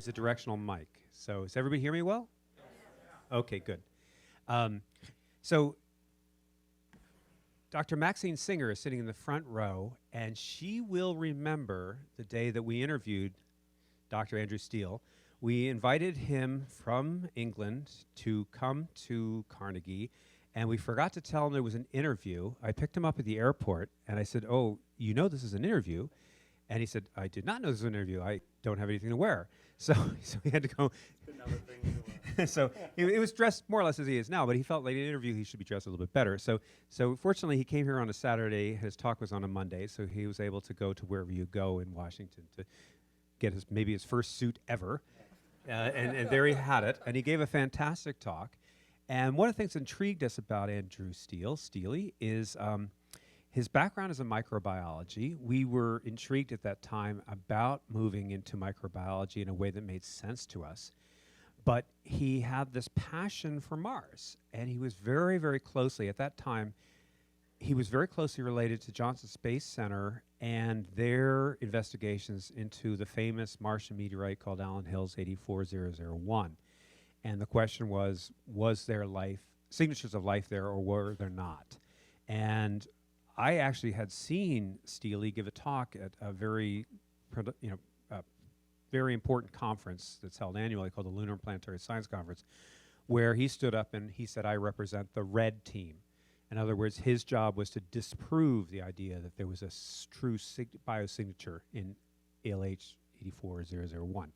It's a directional mic. So does everybody hear me well? Okay, good. Um, so Dr. Maxine Singer is sitting in the front row, and she will remember the day that we interviewed Dr. Andrew Steele. We invited him from England to come to Carnegie, and we forgot to tell him there was an interview. I picked him up at the airport, and I said, "Oh, you know this is an interview?" And he said, "I did not know this was an interview. I don't have anything to wear." So he had to go. So he was dressed more or less as he is now, but he felt like in an interview he should be dressed a little bit better. So fortunately he came here on a Saturday. His talk was on a Monday, so he was able to go to wherever you go in Washington to get maybe his first suit ever. And there he had it. And he gave a fantastic talk. And one of the things that intrigued us about Andrew Steele, is his background is in microbiology. We were intrigued at that time about moving into microbiology in a way that made sense to us. But he had this passion for Mars, and he was very, very closely, at that time, he was very closely related to Johnson Space Center and their investigations into the famous Martian meteorite called Allen Hills 84001. And the question was there life, signatures of life there, or were there not? And I actually had seen Steele give a talk at a very, very important conference that's held annually called the Lunar and Planetary Science Conference, where he stood up and he said, "I represent the red team." In other words, his job was to disprove the idea that there was a true biosignature in ALH 84001.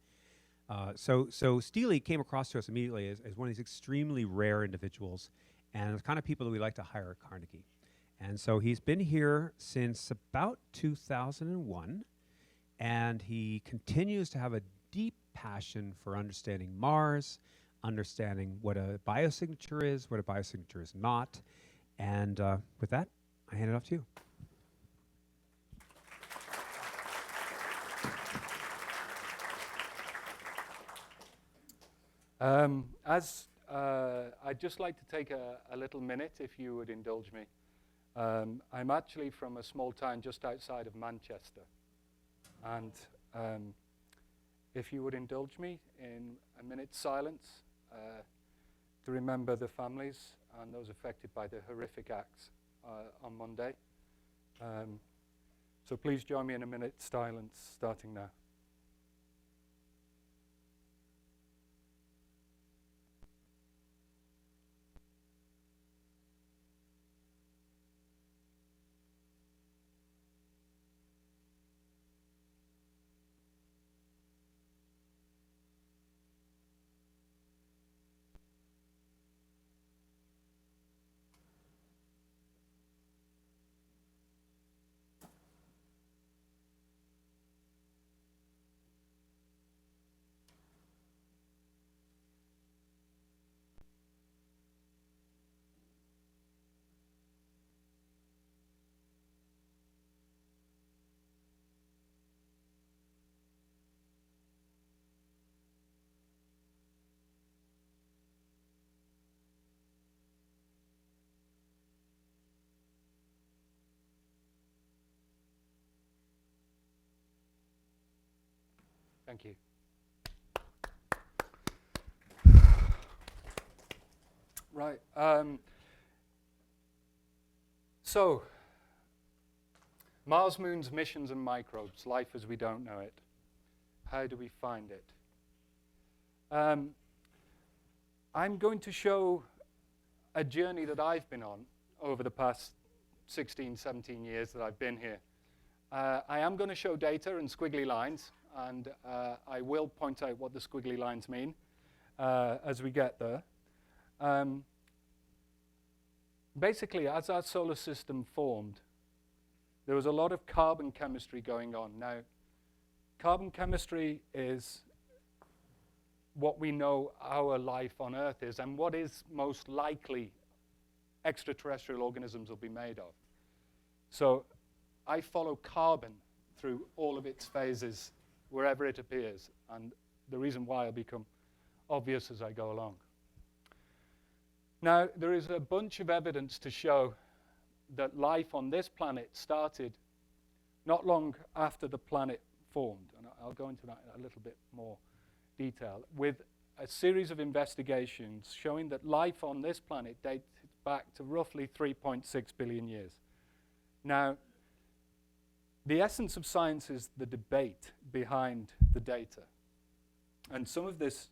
So Steele came across to us immediately as one of these extremely rare individuals and the kind of people that we like to hire at Carnegie. And so he's been here since about 2001. And he continues to have a deep passion for understanding Mars, understanding what a biosignature is, what a biosignature is not. And with that, I hand it off to you. I'd just like to take a little minute, if you would indulge me. I'm actually from a small town just outside of Manchester. And if you would indulge me in a minute's silence to remember the families and those affected by the horrific acts on Monday. So please join me in a minute's silence starting now. Thank you. Right. So, Mars, moons, missions, and microbes, life as we don't know it. How do we find it? I'm going to show a journey that I've been on over the past 16, 17 years that I've been here. I am going to show data and squiggly lines, and I will point out what the squiggly lines mean as we get there. Basically, as our solar system formed, there was a lot of carbon chemistry going on. Now, carbon chemistry is what we know our life on Earth is, and what is most likely extraterrestrial organisms will be made of. So I follow carbon through all of its phases wherever it appears, and the reason why will become obvious as I go along. Now, there is a bunch of evidence to show that life on this planet started not long after the planet formed, and I'll go into that a little bit more detail with a series of investigations showing that life on this planet dates back to roughly 3.6 billion years. Now, the essence of science is the debate behind the data. And some of this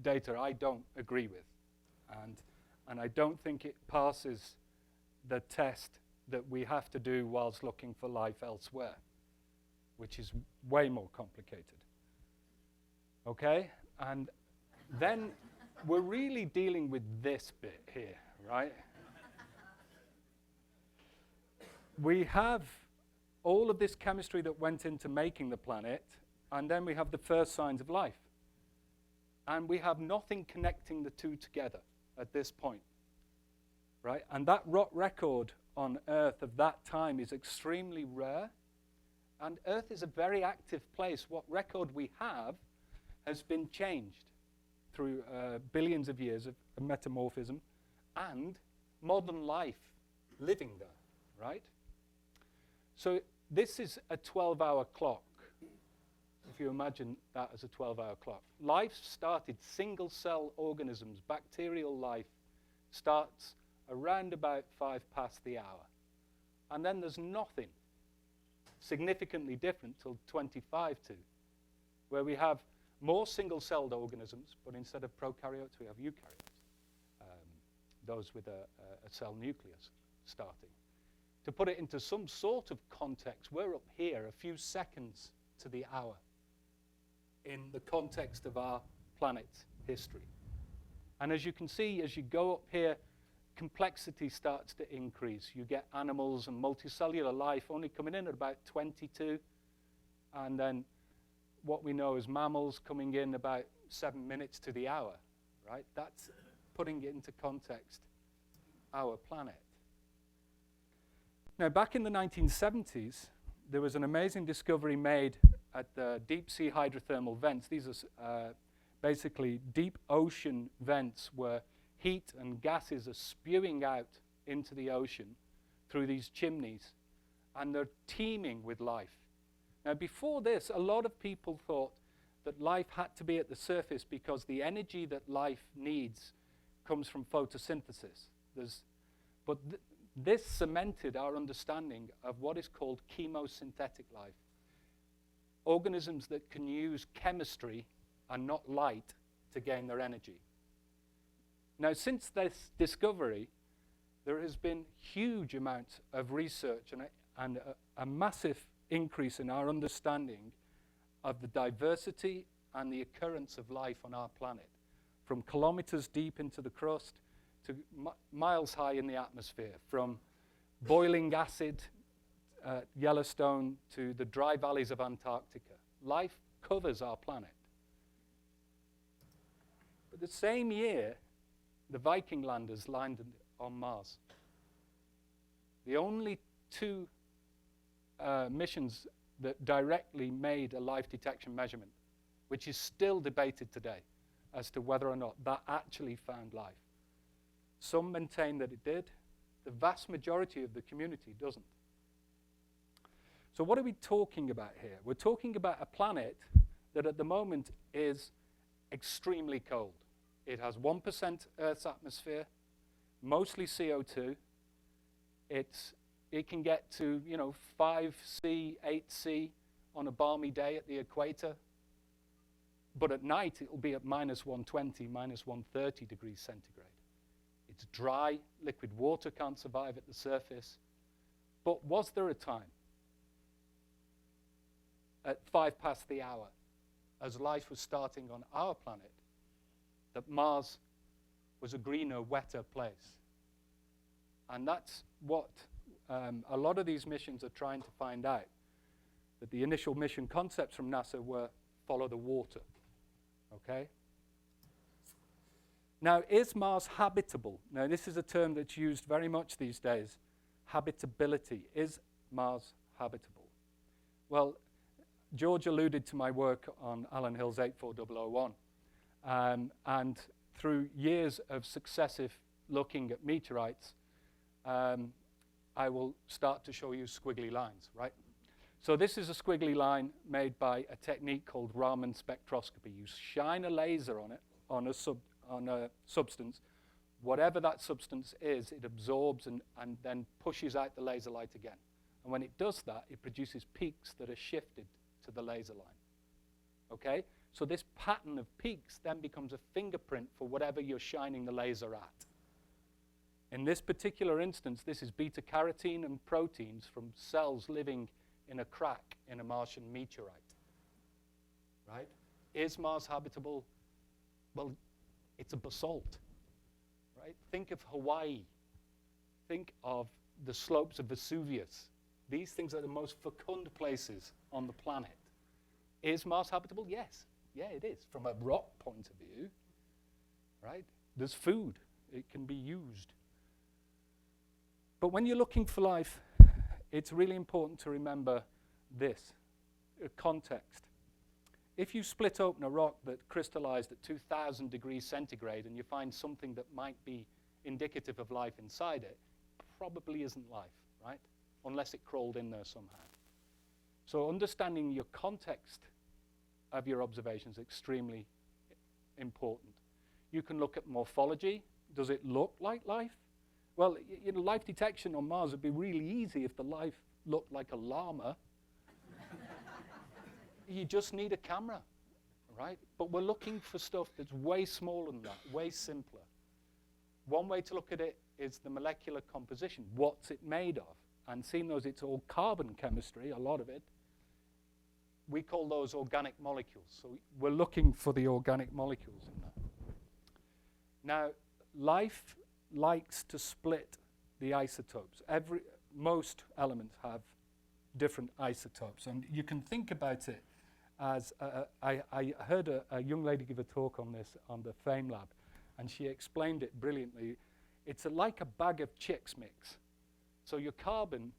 data I don't agree with. And I don't think it passes the test that we have to do whilst looking for life elsewhere, which is way more complicated. Okay? And then we're really dealing with this bit here, right? We have all of this chemistry that went into making the planet, and then we have the first signs of life. And we have nothing connecting the two together at this point, right? And that rock record on Earth of that time is extremely rare, and Earth is a very active place. What record we have has been changed through billions of years of metamorphism and modern life living there, right? So this is a 12-hour clock, if you imagine that as a 12-hour clock. Life started, single-cell organisms, bacterial life, starts around about 5 past the hour. And then there's nothing significantly different till 25 to, where we have more single-celled organisms, but instead of prokaryotes, we have eukaryotes, those with a cell nucleus starting. To put it into some sort of context, we're up here a few seconds to the hour in the context of our planet's history. And as you can see, as you go up here, complexity starts to increase. You get animals and multicellular life only coming in at about 22, and then what we know as mammals coming in about 7 minutes to the hour, right? That's putting it into context, our planet. Now, back in the 1970s, there was an amazing discovery made at the deep sea hydrothermal vents. These are basically deep ocean vents where heat and gases are spewing out into the ocean through these chimneys, and they're teeming with life. Now, before this, a lot of people thought that life had to be at the surface because the energy that life needs comes from photosynthesis. This cemented our understanding of what is called chemosynthetic life. Organisms that can use chemistry and not light to gain their energy. Now, since this discovery, there has been huge amounts of research and a massive increase in our understanding of the diversity and the occurrence of life on our planet, from kilometers deep into the crust to miles high in the atmosphere, from boiling acid Yellowstone to the dry valleys of Antarctica. Life covers our planet. But the same year, the Viking landers landed on Mars. The only two missions that directly made a life detection measurement, which is still debated today as to whether or not that actually found life. Some maintain that it did. The vast majority of the community doesn't. So what are we talking about here? We're talking about a planet that at the moment is extremely cold. It has 1% Earth's atmosphere, mostly CO2. It can get to 5C, 8C on a balmy day at the equator. But at night, it will be at minus 120, minus 130 degrees centigrade. It's dry, liquid water can't survive at the surface. But was there a time at 5 past the hour, as life was starting on our planet, that Mars was a greener, wetter place? And that's what a lot of these missions are trying to find out. That the initial mission concepts from NASA were follow the water. Okay? Now, is Mars habitable? Now, this is a term that's used very much these days. Habitability. Is Mars habitable? Well, George alluded to my work on Alan Hill's 84001. And through years of successive looking at meteorites, I will start to show you squiggly lines, right? So this is a squiggly line made by a technique called Raman spectroscopy. You shine a laser on it, on a substance. Whatever that substance is, it absorbs and then pushes out the laser light again. And when it does that, it produces peaks that are shifted to the laser line. Okay? So this pattern of peaks then becomes a fingerprint for whatever you're shining the laser at. In this particular instance, this is beta-carotene and proteins from cells living in a crack in a Martian meteorite. Right? Is Mars habitable? Well, it's a basalt. Right? Think of Hawaii. Think of the slopes of Vesuvius. These things are the most fecund places on the planet. Is Mars habitable? Yes. Yeah, it is, from a rock point of view. Right? There's food. It can be used. But when you're looking for life, it's really important to remember this, context. If you split open a rock that crystallized at 2,000 degrees centigrade and you find something that might be indicative of life inside it, probably isn't life, right? Unless it crawled in there somehow. So understanding your context of your observation is extremely important. You can look at morphology. Does it look like life? Well, life detection on Mars would be really easy if the life looked like a llama. You just need a camera, right? But we're looking for stuff that's way smaller than that, way simpler. One way to look at it is the molecular composition. What's it made of? And seeing as it's all carbon chemistry, a lot of it, we call those organic molecules. So we're looking for the organic molecules in that. Now, life likes to split the isotopes. Most elements have different isotopes. And you can think about it as, I heard a young lady give a talk on this on the FAME lab, and she explained it brilliantly. It's like a bag of Chex Mix. So your carbon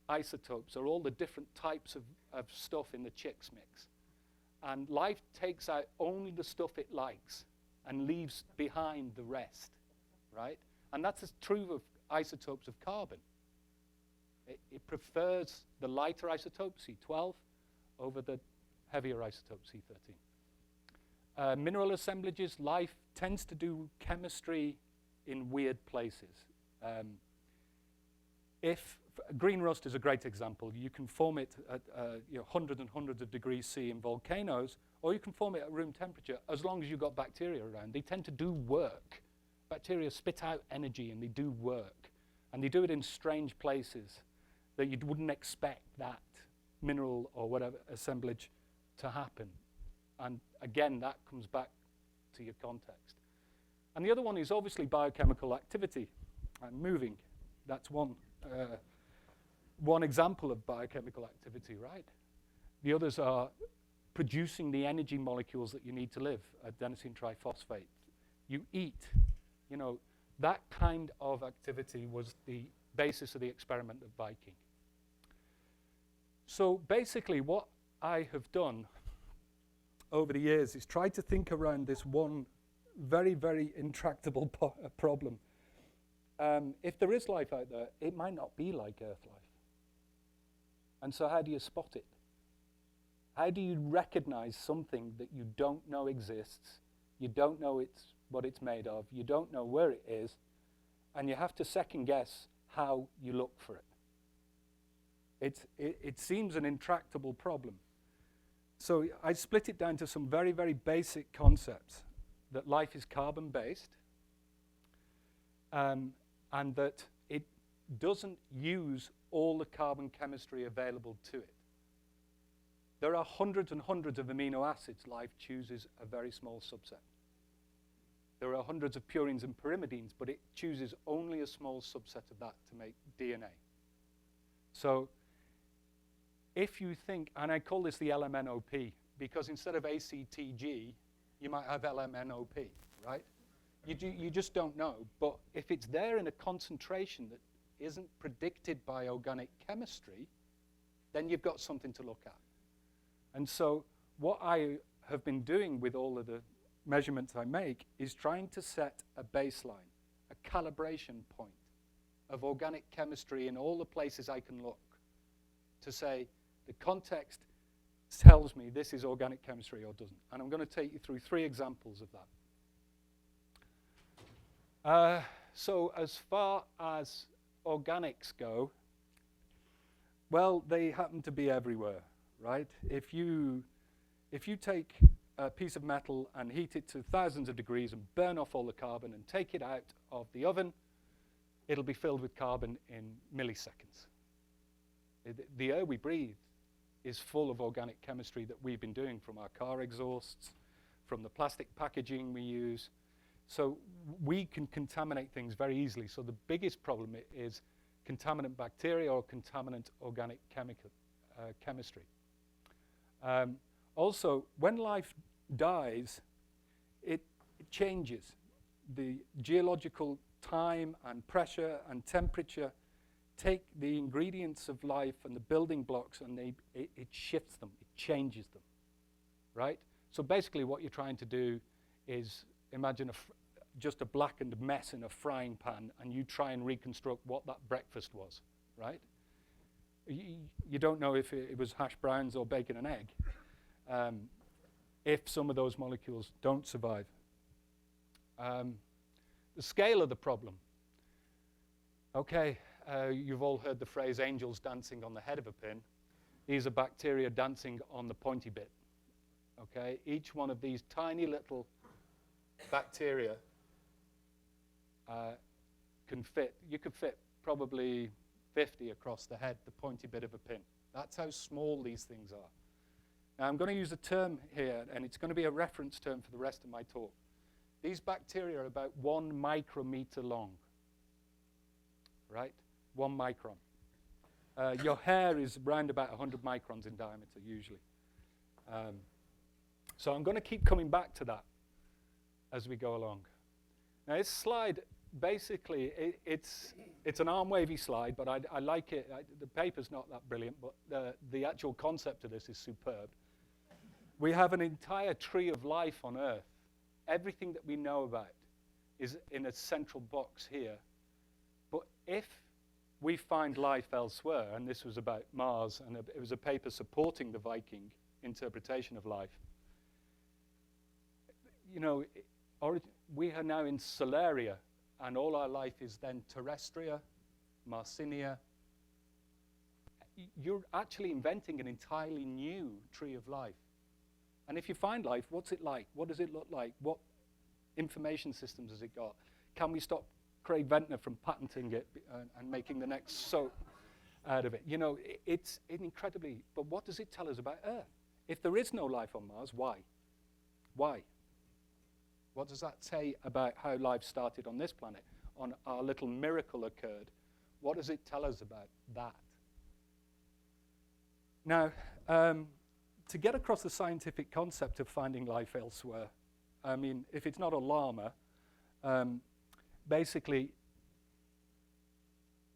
isotopes are all the different types of stuff in the Chex Mix. And life takes out only the stuff it likes and leaves behind the rest, right? And that's true of isotopes of carbon. It prefers the lighter isotope, C12, over the heavier isotope, C13. Mineral assemblages, life tends to do chemistry in weird places. Green rust is a great example. You can form it at hundreds and hundreds of degrees C in volcanoes, or you can form it at room temperature as long as you've got bacteria around. They tend to do work. Bacteria spit out energy and they do work. And they do it in strange places that you wouldn't expect that mineral or whatever assemblage to happen. And again, that comes back to your context. And the other one is obviously biochemical activity and moving. That's one example of biochemical activity, right? The others are producing the energy molecules that you need to live, adenosine triphosphate. You eat. You know, that kind of activity was the basis of the experiment of Viking. So basically what I have done over the years is try to think around this one very, very intractable problem. If there is life out there, it might not be like Earth life. And so how do you spot it? How do you recognize something that you don't know exists, you don't know what it's made of, you don't know where it is, and you have to second guess how you look for it? It seems an intractable problem. So I split it down to some very, very basic concepts, that life is carbon-based, and that it doesn't use all the carbon chemistry available to it. There are hundreds and hundreds of amino acids. Life chooses a very small subset. There are hundreds of purines and pyrimidines, but it chooses only a small subset of that to make DNA. So if you think, and I call this the LMNOP, because instead of ACTG, you might have LMNOP, right? You just don't know. But if it's there in a concentration that isn't predicted by organic chemistry, then you've got something to look at. And so what I have been doing with all of the measurements I make is trying to set a baseline, a calibration point of organic chemistry in all the places I can look to say, The context tells me this is organic chemistry or doesn't. And I'm going to take you through 3 examples of that. So as far as organics go, well, they happen to be everywhere, right? If you take a piece of metal and heat it to thousands of degrees and burn off all the carbon and take it out of the oven, it'll be filled with carbon in milliseconds. The air we breathe is full of organic chemistry that we've been doing from our car exhausts, from the plastic packaging we use. So we can contaminate things very easily. So the biggest problem is contaminant bacteria or contaminant organic chemistry. Also, when life dies, it changes. The geological time and pressure and temperature take the ingredients of life and the building blocks, and it shifts them, it changes them, right? So basically what you're trying to do is imagine just a blackened mess in a frying pan, and you try and reconstruct what that breakfast was, right? You don't know if it was hash browns or bacon and egg, if some of those molecules don't survive. The scale of the problem. Okay, you've all heard the phrase angels dancing on the head of a pin. These are bacteria dancing on the pointy bit. Okay, each one of these tiny little bacteria you could fit probably 50 across the head, the pointy bit of a pin. That's how small these things are. Now I'm going to use a term here, and it's going to be a reference term for the rest of my talk. These bacteria are about 1 micrometer long, right? 1 micron. Your hair is around about 100 microns in diameter, usually. So I'm going to keep coming back to that as we go along. Now this slide, basically, it's an arm-wavy slide, but I like it. The paper's not that brilliant, but the actual concept of this is superb. We have an entire tree of life on Earth. Everything that we know about is in a central box here. But if we find life elsewhere, and this was about Mars, and it was a paper supporting the Viking interpretation of life, you know, we are now in Solaria, and all our life is then Terrestria, Marsinia. You're actually inventing an entirely new tree of life. And if you find life, what's it like? What does it look like? What information systems has it got? Can we stop Craig Ventnor from patenting it and making the next soap out of it? You know, it's incredibly, but what does it tell us about Earth? If there is no life on Mars, why? Why? What does that say about how life started on this planet? On our little miracle occurred. What does it tell us about that? Now, to get across the scientific concept of finding life elsewhere, I mean, if it's not a llama, basically,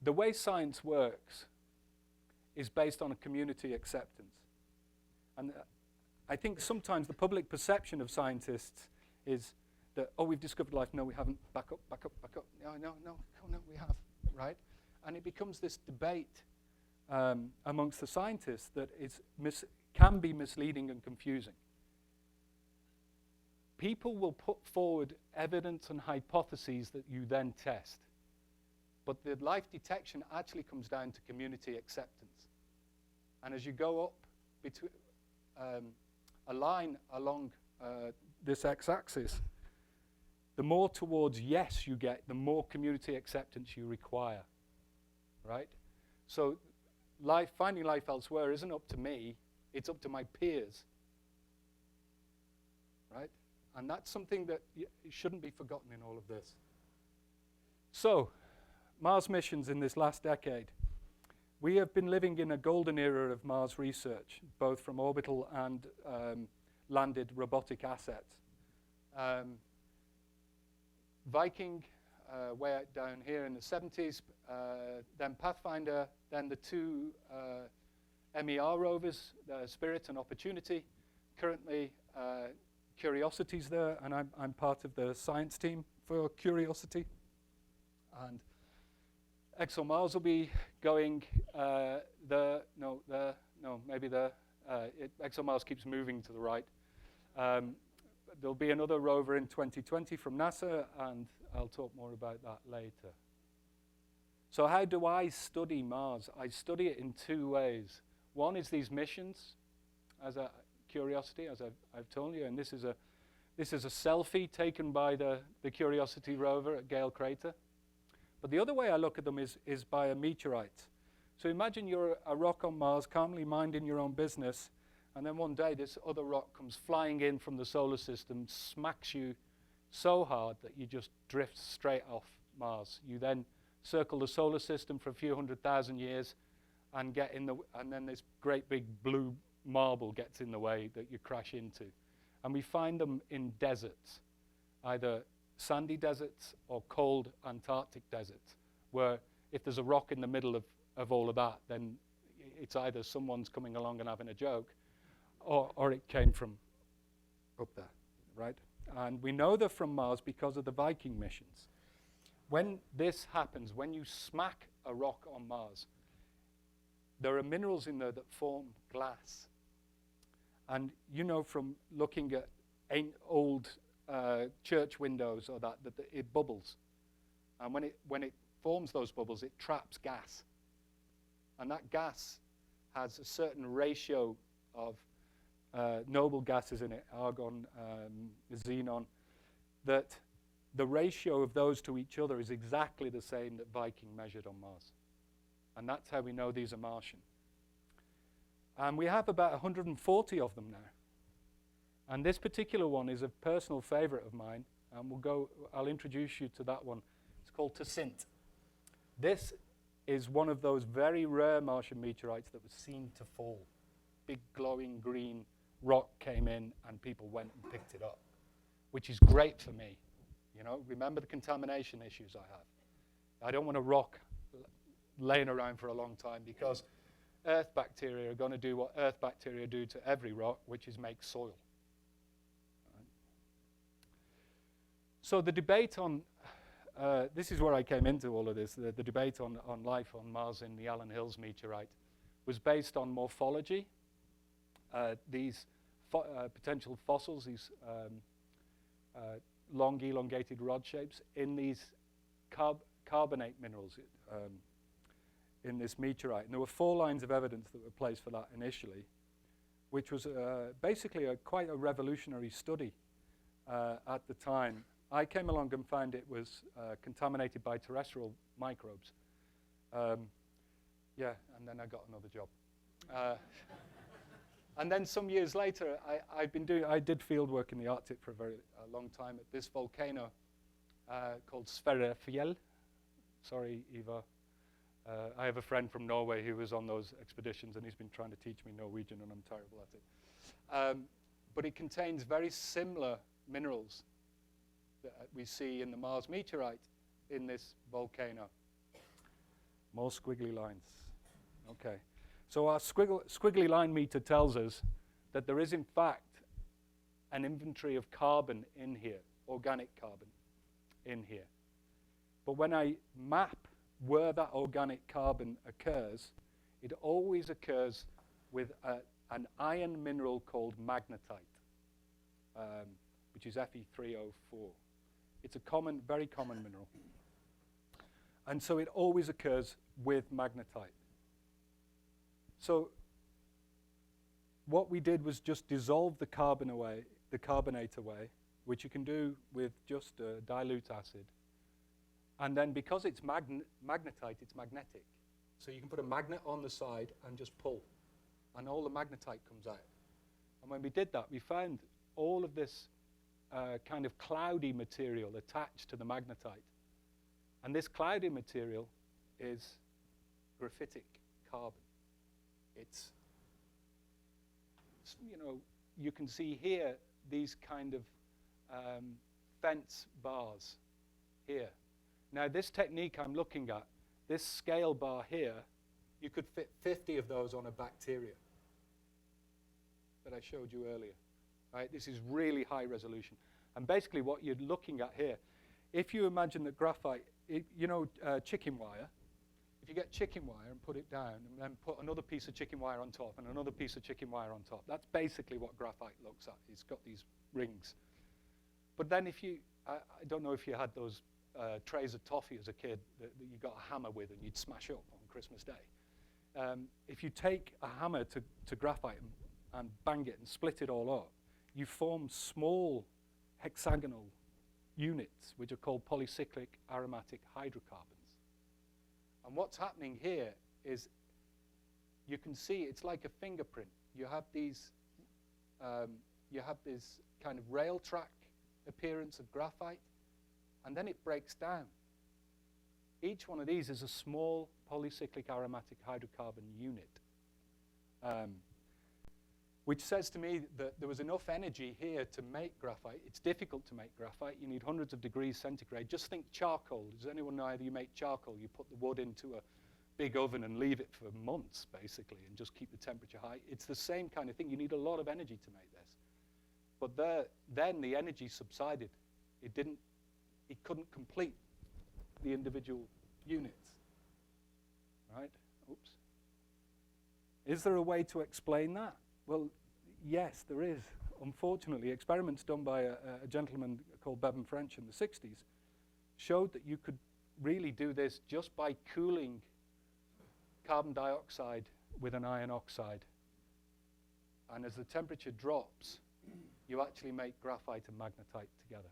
the way science works is based on a community acceptance. And I think sometimes the public perception of scientists is that, oh, we've discovered life. No, we haven't. Back up, back up, back up. No, we have, right? And it becomes this debate amongst the scientists that can be misleading and confusing. People will put forward evidence and hypotheses that you then test. But the life detection actually comes down to community acceptance. And as you go up between a line along this x-axis, the more towards yes you get, the more community acceptance you require, right? So finding life elsewhere isn't up to me, it's up to my peers, right? And that's something that shouldn't be forgotten in all of this. So, Mars missions in this last decade. We have been living in a golden era of Mars research, both from orbital and landed robotic assets. Viking, way down here in the 70s, then Pathfinder, then the 2 MER rovers, Spirit and Opportunity. Currently, Curiosity's there, and I'm part of the science team for Curiosity. And ExoMars will be going there no, maybe ExoMars keeps moving to the right. There'll be another rover in 2020 from NASA, and I'll talk more about that later. So how do I study Mars? I study it in two ways. One is these missions, as a Curiosity, as I've told you, and this is a selfie taken by the Curiosity rover at Gale Crater. But the other way I look at them is by a meteorite. So imagine you're a rock on Mars, calmly minding your own business, and then one day this other rock comes flying in from the solar system, smacks you so hard that you just drift straight off Mars. You then circle the solar system for a few 100,000 years and and then this great big blue marble gets in the way that you crash into. And we find them in deserts, either sandy deserts or cold Antarctic deserts, where if there's a rock in the middle of all of that, then it's either someone's coming along and having a joke, or it came from up there, right? And we know they're from Mars because of the Viking missions. When this happens, when you smack a rock on Mars, there are minerals in there that form glass. And you know from looking at old church windows or that it bubbles. And when it forms those bubbles, it traps gas. And that gas has a certain ratio of noble gases in it, argon, xenon, that the ratio of those to each other is exactly the same that Viking measured on Mars. And that's how we know these are Martian. And we have about 140 of them now. And this particular one is a personal favorite of mine. And I'll introduce you to that one. It's called Tacint. This is one of those very rare Martian meteorites that was seen to fall. Big glowing green rock came in and people went and picked it up, which is great for me. You know, remember the contamination issues I have. I don't want a rock laying around for a long time because Earth bacteria are going to do what Earth bacteria do to every rock, which is make soil. Right. So the debate on, this is where I came into all of this, the debate on life on Mars in the Allen Hills meteorite was based on morphology. These potential fossils, these long elongated rod shapes in these carbonate minerals in this meteorite. And there were 4 lines of evidence that were placed for that initially, which was basically quite a revolutionary study at the time. I came along and found it was contaminated by terrestrial microbes. Yeah, and then I got another job. And then some years later, I did field work in the Arctic for a long time at this volcano called Sverrefjell. Sorry, Eva. I have a friend from Norway who was on those expeditions, and he's been trying to teach me Norwegian, and I'm terrible at it. But it contains very similar minerals that we see in the Mars meteorite in this volcano. More squiggly lines. Okay. So our squiggly line meter tells us that there is, in fact, an inventory of carbon in here, organic carbon in here. But when I map where that organic carbon occurs, it always occurs with an iron mineral called magnetite, which is Fe3O4. It's a very common mineral. And so it always occurs with magnetite. So what we did was just dissolve the carbonate away, which you can do with just dilute acid. And then because it's magnetite, it's magnetic. So you can put a magnet on the side and just pull, and all the magnetite comes out. And when we did that, we found all of this kind of cloudy material attached to the magnetite. And this cloudy material is graphitic carbon. It's, you can see here these kind of fence bars here. Now this technique I'm looking at, this scale bar here, you could fit 50 of those on a bacteria that I showed you earlier. Right? This is really high resolution. And basically what you're looking at here, if you imagine that graphite, chicken wire, if you get chicken wire and put it down and then put another piece of chicken wire on top and another piece of chicken wire on top, that's basically what graphite looks at. It's got these rings. But then if you, I don't know if you had those trays of toffee as a kid that you got a hammer with and you'd smash up on Christmas Day. If you take a hammer to graphite and bang it and split it all up, you form small hexagonal units, which are called polycyclic aromatic hydrocarbons. And what's happening here is you can see it's like a fingerprint. You have these, you have this kind of rail track appearance of graphite, and then it breaks down. Each one of these is a small polycyclic aromatic hydrocarbon unit, which says to me that there was enough energy here to make graphite. It's difficult to make graphite. You need hundreds of degrees centigrade. Just think charcoal. Does anyone know how you make charcoal? You put the wood into a big oven and leave it for months, basically, and just keep the temperature high. It's the same kind of thing. You need a lot of energy to make this. But then the energy subsided. It couldn't complete the individual units, right? Oops. Is there a way to explain that? Well, yes, there is. Unfortunately, experiments done by a gentleman called Bevan French in the 60s showed that you could really do this just by cooling carbon dioxide with an iron oxide. And as the temperature drops, you actually make graphite and magnetite together.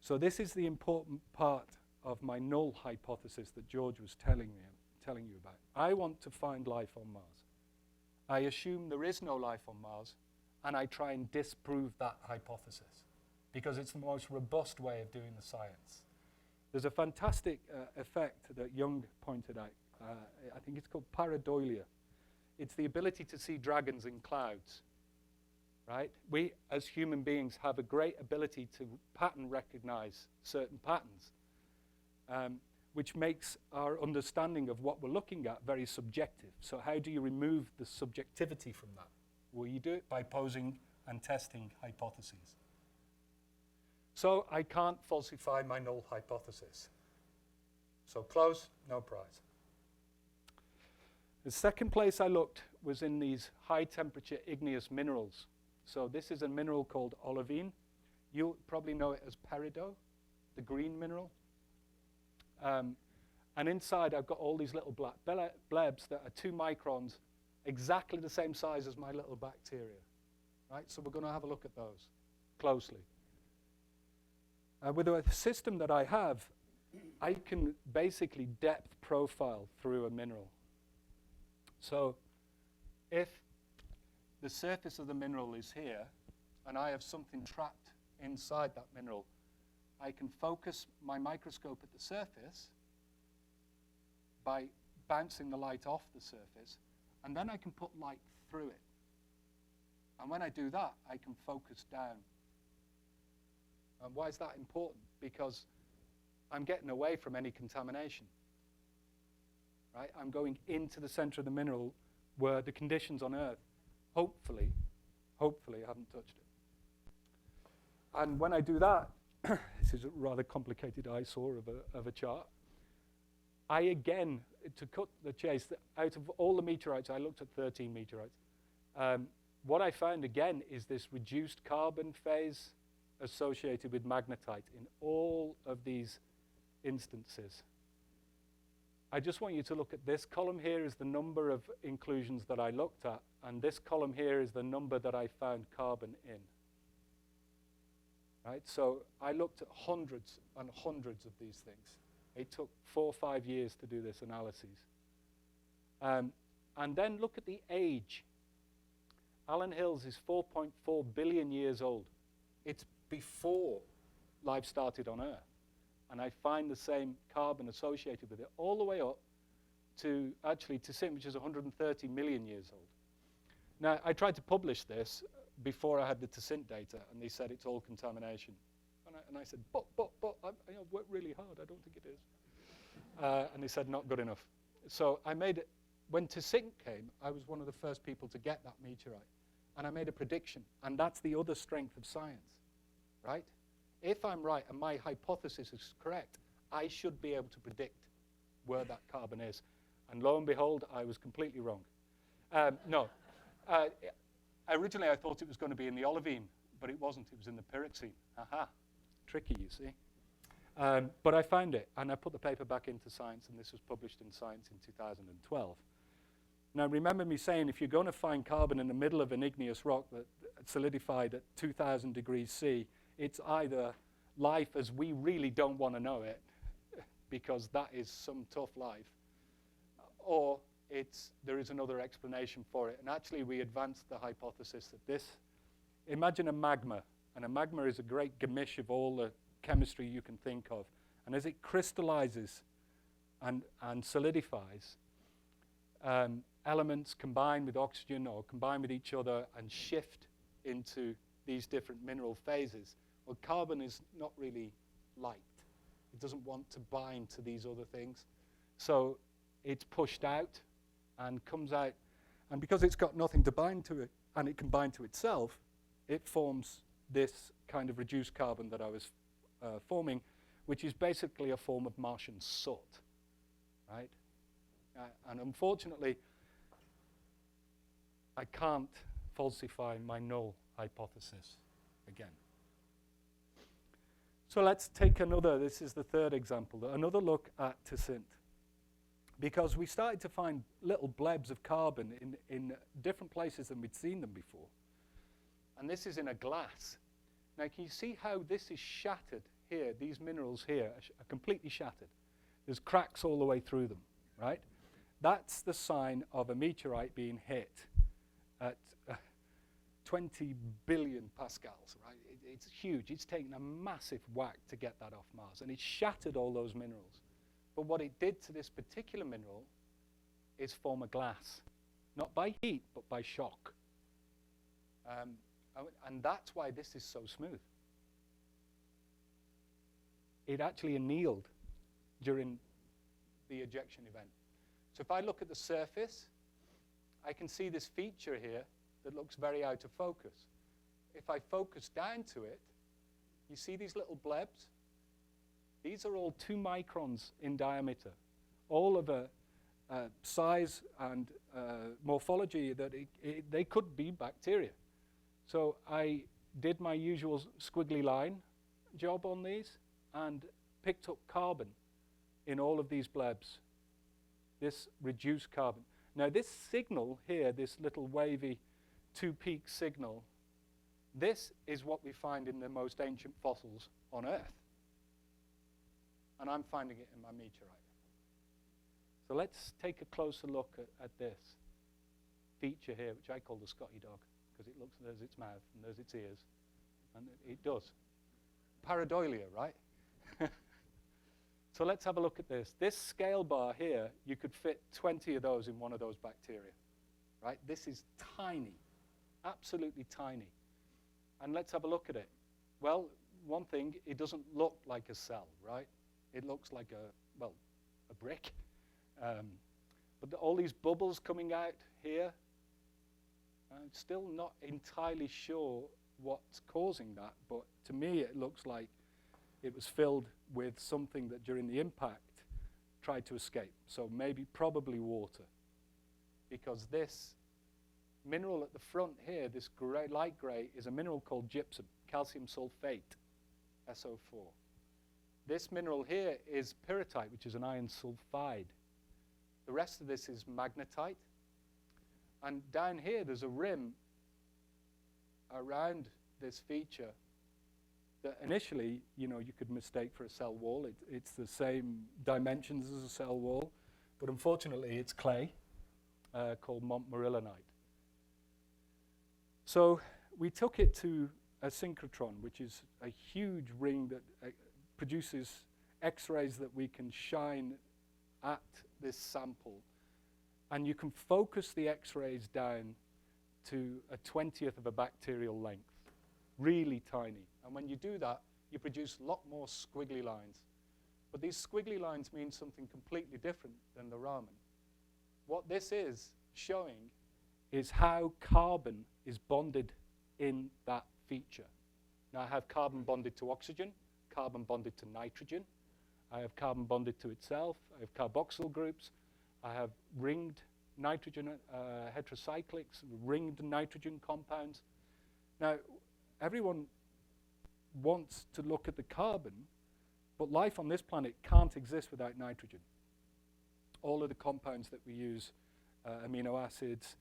So this is the important part of my null hypothesis that George was telling you about. I want to find life on Mars. I assume there is no life on Mars, and I try and disprove that hypothesis because it's the most robust way of doing the science. There's a fantastic effect that Jung pointed out. I think it's called pareidolia. It's the ability to see dragons in clouds, right? We, as human beings, have a great ability to pattern recognize certain patterns, which makes our understanding of what we're looking at very subjective. So how do you remove the subjectivity from that? Well, you do it by posing and testing hypotheses. So I can't falsify my null hypothesis. So close, no prize. The second place I looked was in these high-temperature igneous minerals. So this is a mineral called olivine. You'll probably know it as peridot, the green mineral. And inside I've got all these little black blebs that are 2 microns, exactly the same size as my little bacteria. Right? So we're going to have a look at those closely. With the system that I have, I can basically depth profile through a mineral. So if the surface of the mineral is here, and I have something trapped inside that mineral, I can focus my microscope at the surface by bouncing the light off the surface, and then I can put light through it. And when I do that, I can focus down. And why is that important? Because I'm getting away from any contamination. Right? I'm going into the center of the mineral where the conditions on Earth, hopefully, haven't touched it. And when I do that, this is a rather complicated eyesore of a chart. I again, to cut the chase, out of all the meteorites, I looked at 13 meteorites. What I found again is this reduced carbon phase associated with magnetite in all of these instances. I just want you to look at this column here is the number of inclusions that I looked at, and this column here is the number that I found carbon in. Right? So I looked at hundreds and hundreds of these things. It took 4 or 5 years to do this analysis. And then look at the age. Allen Hills is 4.4 billion years old. It's before life started on Earth. And I find the same carbon associated with it all the way up to actually to Sim, which is 130 million years old. Now, I tried to publish this before I had the Tessint data, and they said it's all contamination. And I said, but, I worked really hard. I don't think it is. And they said, not good enough. So I made it. When Tessint came, I was one of the first people to get that meteorite. And I made a prediction. And that's the other strength of science, right? If I'm right and my hypothesis is correct, I should be able to predict where that carbon is. And lo and behold, I was completely wrong. No. Originally, I thought it was going to be in the olivine, but it wasn't. It was in the pyroxene. Aha. Tricky, you see. But I found it, and I put the paper back into Science, and this was published in Science in 2012. Now, remember me saying, if you're going to find carbon in the middle of an igneous rock that solidified at 2,000 degrees C, it's either life as we really don't want to know it, because that is some tough life, or there is another explanation for it. And actually, we advanced the hypothesis that imagine a magma, and a magma is a great gamish of all the chemistry you can think of. And as it crystallizes and solidifies, elements combine with oxygen or combine with each other and shift into these different mineral phases. Well, carbon is not really liked. It doesn't want to bind to these other things. So it's pushed out and comes out. And because it's got nothing to bind to it, and it can bind to itself, it forms this kind of reduced carbon that I was forming, which is basically a form of Martian soot, right? And unfortunately, I can't falsify my null hypothesis again. So let's take this is the third example, another look at Tacint. Because we started to find little blebs of carbon in different places than we'd seen them before. And this is in a glass. Now, can you see how this is shattered here? These minerals here are completely shattered. There's cracks all the way through them, right? That's the sign of a meteorite being hit at 20 billion pascals, right? It's huge. It's taken a massive whack to get that off Mars, and it shattered all those minerals. But what it did to this particular mineral is form a glass, not by heat, but by shock. And that's why this is so smooth. It actually annealed during the ejection event. So if I look at the surface, I can see this feature here that looks very out of focus. If I focus down to it, you see these little blebs? These are all 2 microns in diameter, all of a size and morphology that they could be bacteria. So I did my usual squiggly line job on these and picked up carbon in all of these blebs, this reduced carbon. Now this signal here, this little wavy 2-peak signal, this is what we find in the most ancient fossils on Earth. And I'm finding it in my meteorite. So let's take a closer look at this feature here, which I call the Scotty dog, because it looks, there's its mouth and there's its ears, and it does. Pareidolia, right? So let's have a look at this. This scale bar here, you could fit 20 of those in one of those bacteria, right? This is tiny, absolutely tiny. And let's have a look at it. Well, one thing, it doesn't look like a cell, right? It looks like a brick. But all these bubbles coming out here, I'm still not entirely sure what's causing that, but to me it looks like it was filled with something that during the impact tried to escape. So probably water. Because this mineral at the front here, this gray, light gray, is a mineral called gypsum, calcium sulfate, SO4. This mineral here is pyrrhotite, which is an iron sulfide. The rest of this is magnetite. And down here, there's a rim around this feature that initially, you could mistake for a cell wall. It's the same dimensions as a cell wall, but unfortunately, it's clay called montmorillonite. So we took it to a synchrotron, which is a huge ring that produces X-rays that we can shine at this sample. And you can focus the X-rays down to a 20th of a bacterial length, really tiny. And when you do that, you produce a lot more squiggly lines. But these squiggly lines mean something completely different than the Raman. What this is showing is how carbon is bonded in that feature. Now I have carbon bonded to oxygen, carbon bonded to nitrogen, I have carbon bonded to itself. I have carboxyl groups. I have ringed nitrogen heterocyclics, ringed nitrogen compounds. Now, everyone wants to look at the carbon, but life on this planet can't exist without nitrogen. All of the compounds that we use, amino acids,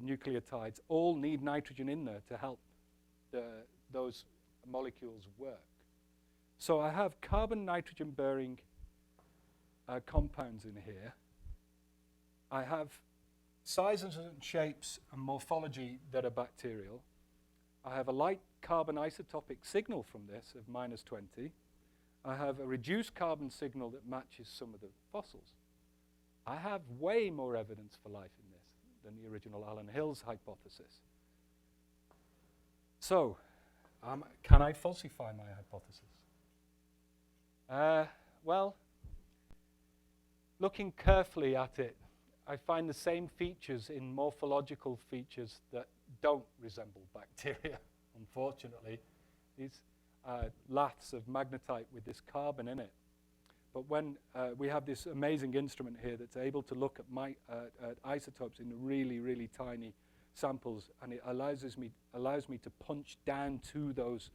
nucleotides, all need nitrogen in there to help those molecules work. So I have carbon-nitrogen-bearing compounds in here. I have sizes and shapes and morphology that are bacterial. I have a light carbon isotopic signal from this of -20. I have a reduced carbon signal that matches some of the fossils. I have way more evidence for life in this than the original Alan Hill's hypothesis. So, can I falsify my hypothesis? Well, looking carefully at it, I find the same features in morphological features that don't resemble bacteria, unfortunately. These laths of magnetite with this carbon in it. But when we have this amazing instrument here that's able to look at isotopes in really, really tiny samples, and it allows me to punch down to those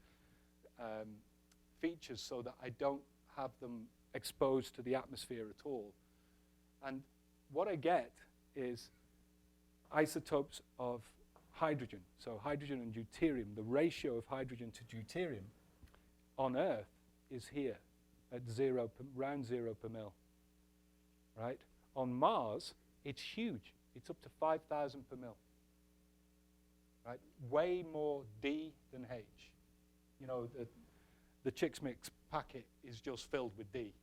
features so that I don't have them exposed to the atmosphere at all. And what I get is isotopes of hydrogen. So hydrogen and deuterium, the ratio of hydrogen to deuterium on Earth is here at around 0 per mil, right? On Mars, it's huge. It's up to 5,000 per mil, right? Way more D than H. You know, the Chicks Mix packet is just filled with D,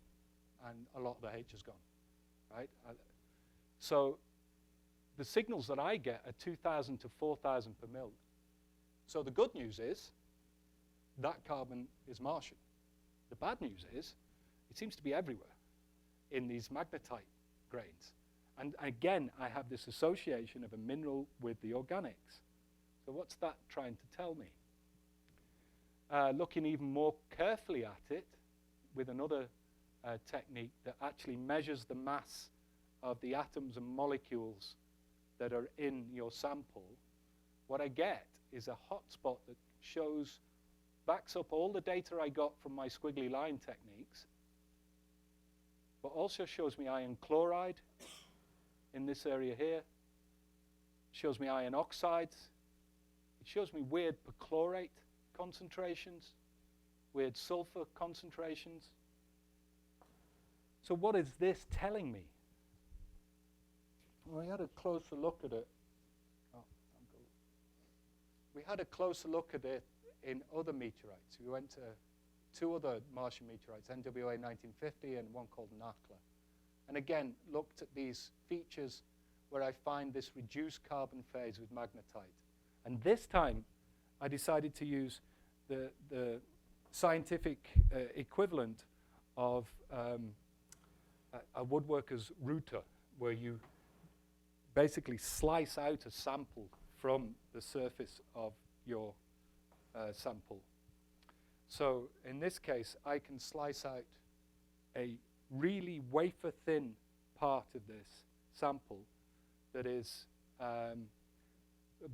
and a lot of the H is gone, right? So the signals that I get are 2,000 to 4,000 per mil. So the good news is that carbon is Martian. The bad news is it seems to be everywhere in these magnetite grains. And again, I have this association of a mineral with the organics. So what's that trying to tell me? Looking even more carefully at it with another technique that actually measures the mass of the atoms and molecules that are in your sample, what I get is a hotspot that backs up all the data I got from my squiggly line techniques, but also shows me iron chloride in this area here, shows me iron oxides, it shows me weird perchlorate concentrations, weird sulfur concentrations. So what is this telling me? Well, we had a closer look at it. We had a closer look at it in other meteorites. We went to 2 other Martian meteorites, NWA 1950 and one called Nakla. And again, looked at these features where I find this reduced carbon phase with magnetite. And this time, I decided to use the scientific equivalent of a woodworker's router, where you basically slice out a sample from the surface of your sample. So in this case, I can slice out a really wafer-thin part of this sample that is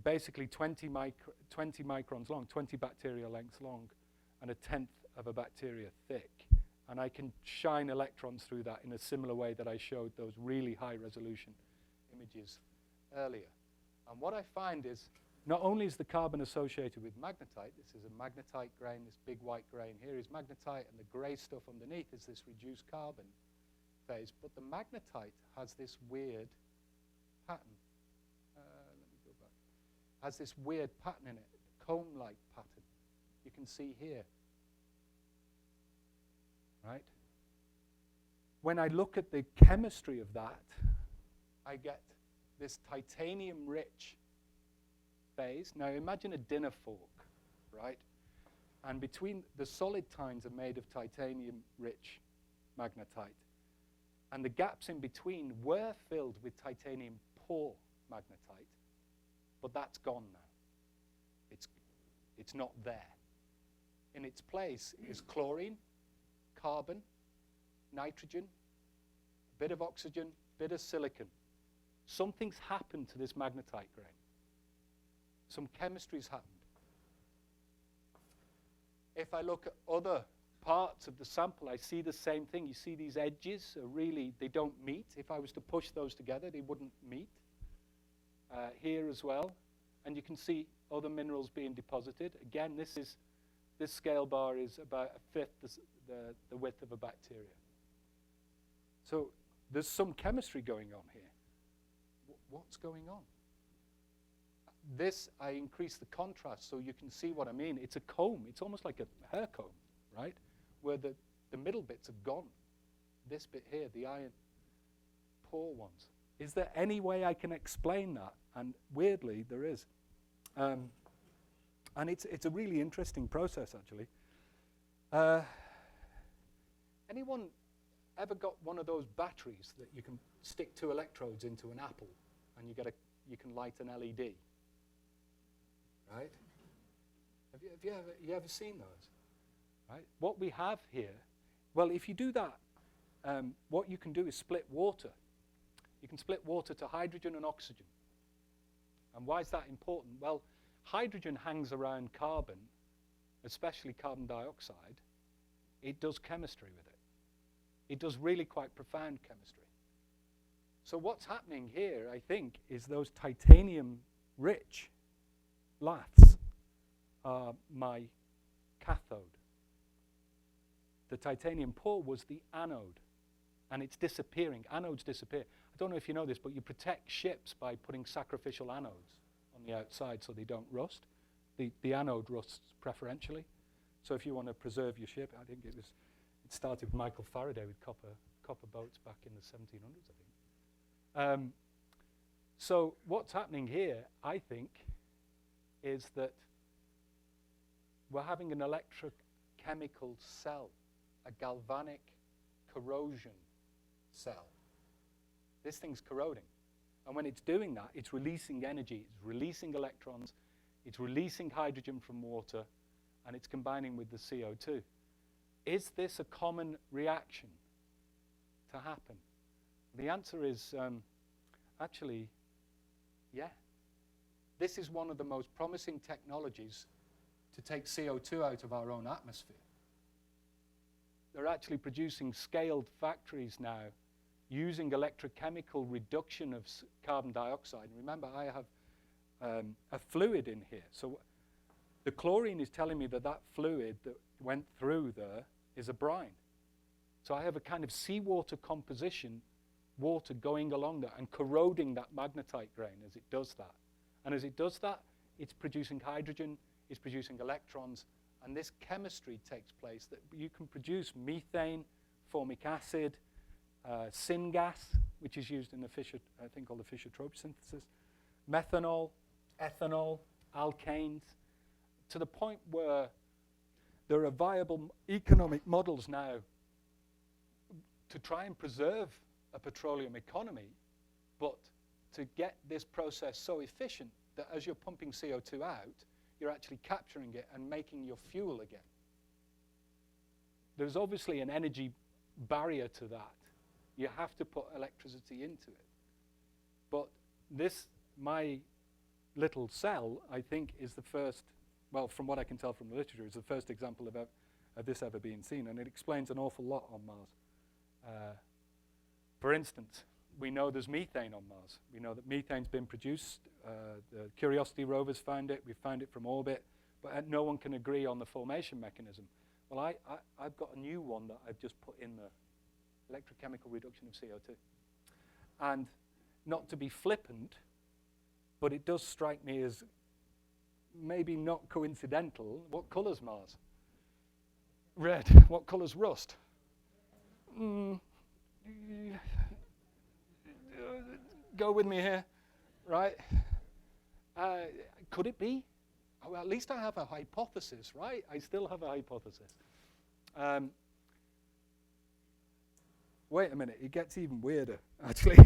basically 20 microns long, 20 bacterial lengths long, and 1/10 of a bacteria thick. And I can shine electrons through that in a similar way that I showed those really high-resolution images earlier. And what I find is, not only is the carbon associated with magnetite, this is a magnetite grain, this big white grain here is magnetite, and the gray stuff underneath is this reduced carbon phase, but the magnetite has this weird pattern. Let me go back. Has this weird pattern in it, comb-like pattern. You can see here, right? When I look at the chemistry of that, I get this titanium-rich phase. Now imagine a dinner fork, right? And between the solid tines are made of titanium-rich magnetite. And the gaps in between were filled with titanium-poor magnetite, but that's gone now. It's not there. In its place is chlorine, carbon, nitrogen, a bit of oxygen, a bit of silicon. Something's happened to this magnetite grain. Some chemistry's happened. If I look at other parts of the sample, I see the same thing. You see these edges are really, they don't meet. If I was to push those together, they wouldn't meet. Here as well. And you can see other minerals being deposited. Again, this scale bar is about a fifth the width of a bacteria. So there's some chemistry going on here. What's going on? I increase the contrast so you can see what I mean. It's a comb. It's almost like a hair comb, right? Where the middle bits have gone. This bit here, the iron poor ones. Is there any way I can explain that? And weirdly, there is. And it's a really interesting process, actually. Anyone ever got one of those batteries that you can stick 2 electrodes into an apple and you can light an LED? Right? Have you ever seen those? Right? What we have here, well, if you do that, what you can do is split water. You can split water to hydrogen and oxygen. And why is that important? Well, hydrogen hangs around carbon, especially carbon dioxide. It does chemistry with it. It does really quite profound chemistry. So what's happening here, I think, is those titanium-rich laths are my cathode. The titanium poor was the anode, and it's disappearing. Anodes disappear. I don't know if you know this, but you protect ships by putting sacrificial anodes on the outside so they don't rust. The anode rusts preferentially. So if you want to preserve your ship, I think it started with Michael Faraday with copper boats back in the 1700s, I think. So what's happening here, I think, is that we're having an electrochemical cell, a galvanic corrosion cell. This thing's corroding. And when it's doing that, it's releasing energy, it's releasing electrons, it's releasing hydrogen from water, and it's combining with the CO2. Is this a common reaction to happen? The answer is actually, yeah. This is one of the most promising technologies to take CO2 out of our own atmosphere. They're actually producing scaled factories now using electrochemical reduction of carbon dioxide. And remember, I have a fluid in here. So the chlorine is telling me that fluid that went through there is a brine. So I have a kind of seawater composition, water going along there and corroding that magnetite grain as it does that. And as it does that, it's producing hydrogen, it's producing electrons, and this chemistry takes place that you can produce methane, formic acid, syngas, which is used in a thing called the Fischer-Tropsch synthesis, methanol, ethanol, alkanes, to the point where there are viable economic models now to try and preserve a petroleum economy, but to get this process so efficient that as you're pumping CO2 out, you're actually capturing it and making your fuel again. There's obviously an energy barrier to that. You have to put electricity into it. But my little cell, I think, is the first, well, from what I can tell from the literature, is the first example of this ever being seen, and it explains an awful lot on Mars. For instance, we know there's methane on Mars. We know that methane's been produced. The Curiosity rovers found it. We found it from orbit. But no one can agree on the formation mechanism. Well, I've got a new one that I've just put in there. Electrochemical reduction of CO2. And not to be flippant, but it does strike me as maybe not coincidental. What colour's Mars? Red. What colour's rust? Go with me here, right? Could it be? Well, at least I have a hypothesis, right? I still have a hypothesis. Wait a minute, it gets even weirder, actually.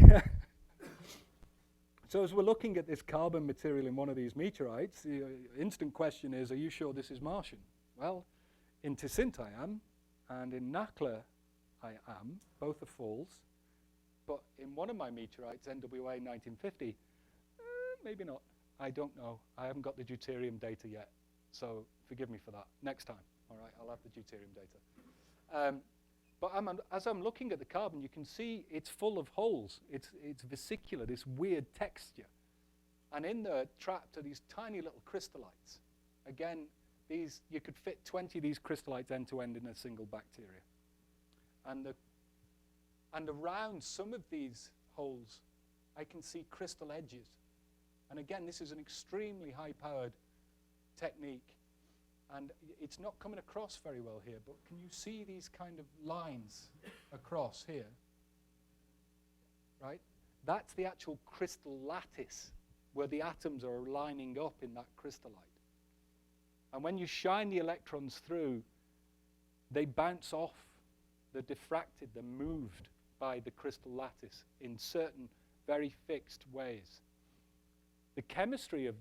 So as we're looking at this carbon material in one of these meteorites, the instant question is, are you sure this is Martian? Well, in Ticint I am, and in Nakla I am. Both are false. But in one of my meteorites, NWA 1950, maybe not. I don't know. I haven't got the deuterium data yet. So forgive me for that. Next time, all right, I'll have the deuterium data. But as I'm looking at the carbon, you can see it's full of holes. It's vesicular, this weird texture. And in there, trapped are these tiny little crystallites. Again, you could fit 20 of these crystallites end to end in a single bacteria. And around some of these holes, I can see crystal edges. And again, this is an extremely high-powered technique. And it's not coming across very well here, but can you see these kind of lines across here? Right? That's the actual crystal lattice where the atoms are lining up in that crystallite. And when you shine the electrons through, they bounce off. They're diffracted, they're moved by the crystal lattice in certain very fixed ways. The chemistry of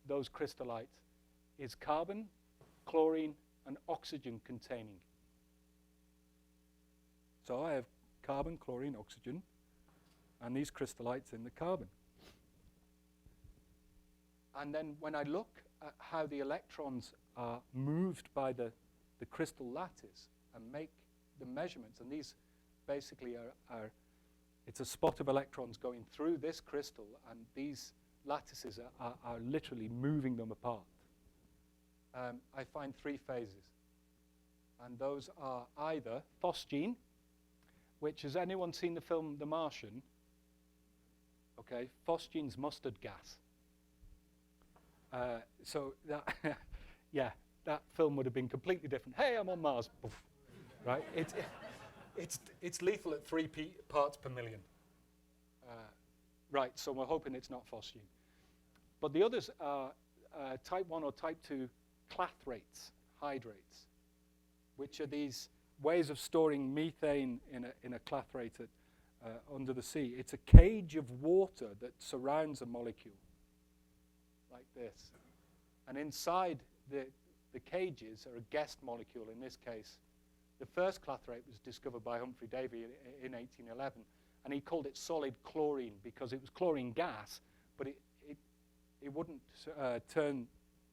those crystallites is carbon, chlorine, and oxygen containing. So I have carbon, chlorine, oxygen, and these crystallites in the carbon. And then when I look at how the electrons are moved by the crystal lattice and make the measurements, and these basically it's a spot of electrons going through this crystal, and these lattices are literally moving them apart. I find three phases. And those are either phosgene, which, has anyone seen the film The Martian? Okay, phosgene's mustard gas. So that, yeah, that film would have been completely different. Hey, I'm on Mars. Poof. Right? It's lethal at 3 parts per million. Right, so we're hoping it's not phosgene. But the others are type 1 or type 2 clathrates, hydrates, which are these ways of storing methane in a clathrate under the sea. It's a cage of water that surrounds a molecule, like this. And inside the cages are a guest molecule. In this case, the first clathrate was discovered by Humphrey Davy in 1811, and he called it solid chlorine because it was chlorine gas, but it wouldn't turn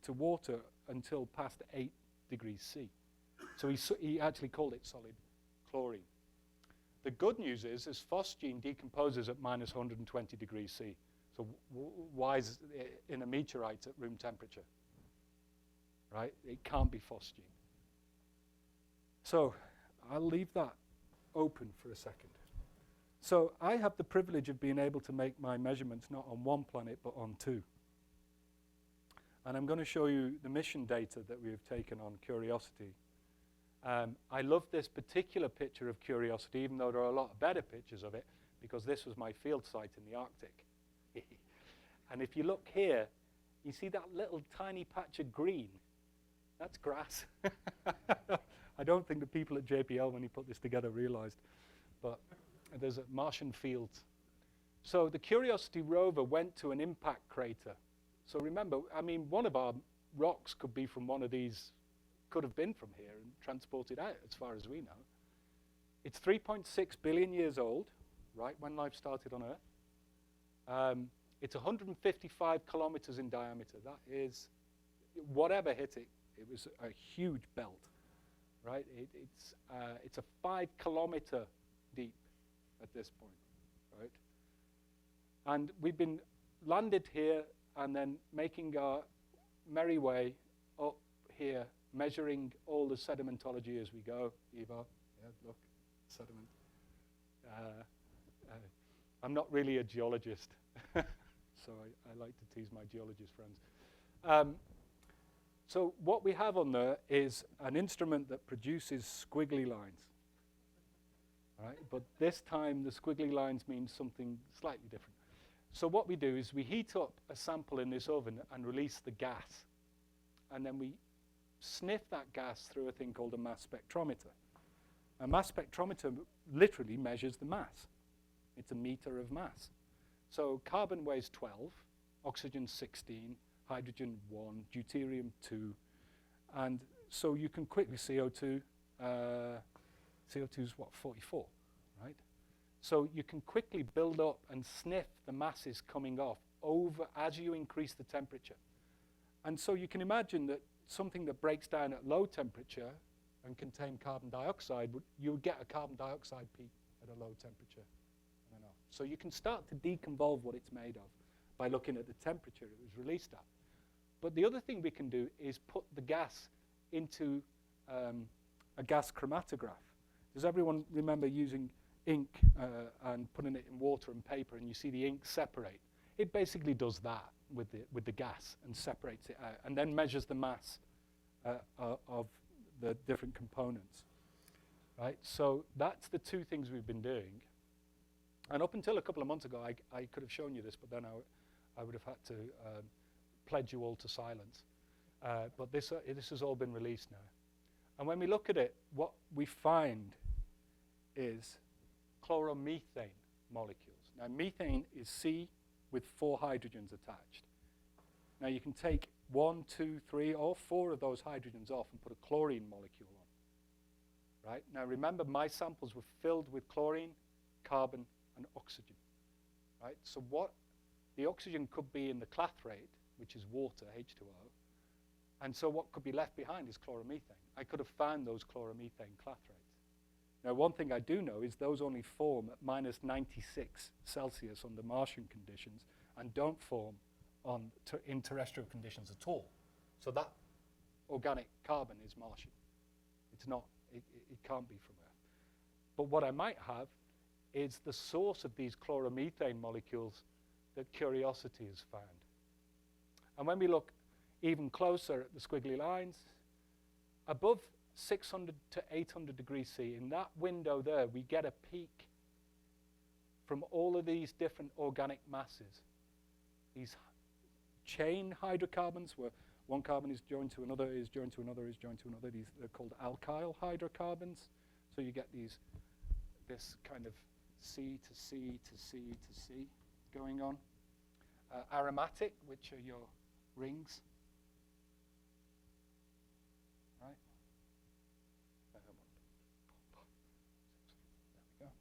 to water until past 8 degrees C. So he actually called it solid chlorine. The good news is phosgene decomposes at minus 120 degrees C. So why is it in a meteorite at room temperature? Right? It can't be phosgene. So I'll leave that open for a second. So I have the privilege of being able to make my measurements not on one planet but on 2. And I'm going to show you the mission data that we've taken on Curiosity. I love this particular picture of Curiosity, even though there are a lot of better pictures of it, because this was my field site in the Arctic. And if you look here, you see that little tiny patch of green? That's grass. I don't think the people at JPL, when he put this together, realized. But there's a Martian field. So the Curiosity rover went to an impact crater. So remember, I mean, one of our rocks could be from one of these, could have been from here and transported out, as far as we know. It's 3.6 billion years old, right, when life started on Earth. It's 155 kilometers in diameter. That is, whatever hit it, it was a huge belt, right? It's a 5-kilometer deep at this point, right? And we've been landed here and then making our merry way up here, measuring all the sedimentology as we go. Eva, yeah, look, sediment. I'm not really a geologist, so I like to tease my geologist friends. So what we have on there is an instrument that produces squiggly lines. Right? But this time, the squiggly lines mean something slightly different. So what we do is we heat up a sample in this oven and release the gas. And then we sniff that gas through a thing called a mass spectrometer. A mass spectrometer literally measures the mass. It's a meter of mass. So carbon weighs 12, oxygen 16, hydrogen 1, deuterium 2. And so you can quickly CO2, CO2 is what, 44, right? So you can quickly build up and sniff the masses coming off over as you increase the temperature. And so you can imagine that something that breaks down at low temperature and contain carbon dioxide, you would get a carbon dioxide peak at a low temperature. So you can start to deconvolve what it's made of by looking at the temperature it was released at. But the other thing we can do is put the gas into a gas chromatograph. Does everyone remember using ink and putting it in water and paper, and you see the ink separate? It basically does that with the gas and separates it out, and then measures the mass of the different components. Right? So that's the two things we've been doing. And up until a couple of months ago, I could have shown you this, but then I would have had to pledge you all to silence. But this has all been released now. And when we look at it, what we find is chloromethane molecules. Now, methane is C with 4 hydrogens attached. Now, you can take 1, 2, 3, or 4 of those hydrogens off and put a chlorine molecule on. Right? Now, remember, my samples were filled with chlorine, carbon, and oxygen. Right? So what the oxygen could be in the clathrate, which is water, H2O, and so what could be left behind is chloromethane. I could have found those chloromethane clathrates. Now, one thing I do know is those only form at minus 96 Celsius under Martian conditions and don't form in terrestrial conditions at all. So that organic carbon is Martian. It's not, it can't be from Earth. But what I might have is the source of these chloromethane molecules that Curiosity has found. And when we look even closer at the squiggly lines, above 600 to 800 degrees C, in that window there, we get a peak from all of these different organic masses. These chain hydrocarbons, where one carbon is joined to another, is joined to another, is joined to another. They're called alkyl hydrocarbons. So you get this kind of C to C to C to C going on. Aromatic, which are your rings. Right? There we go.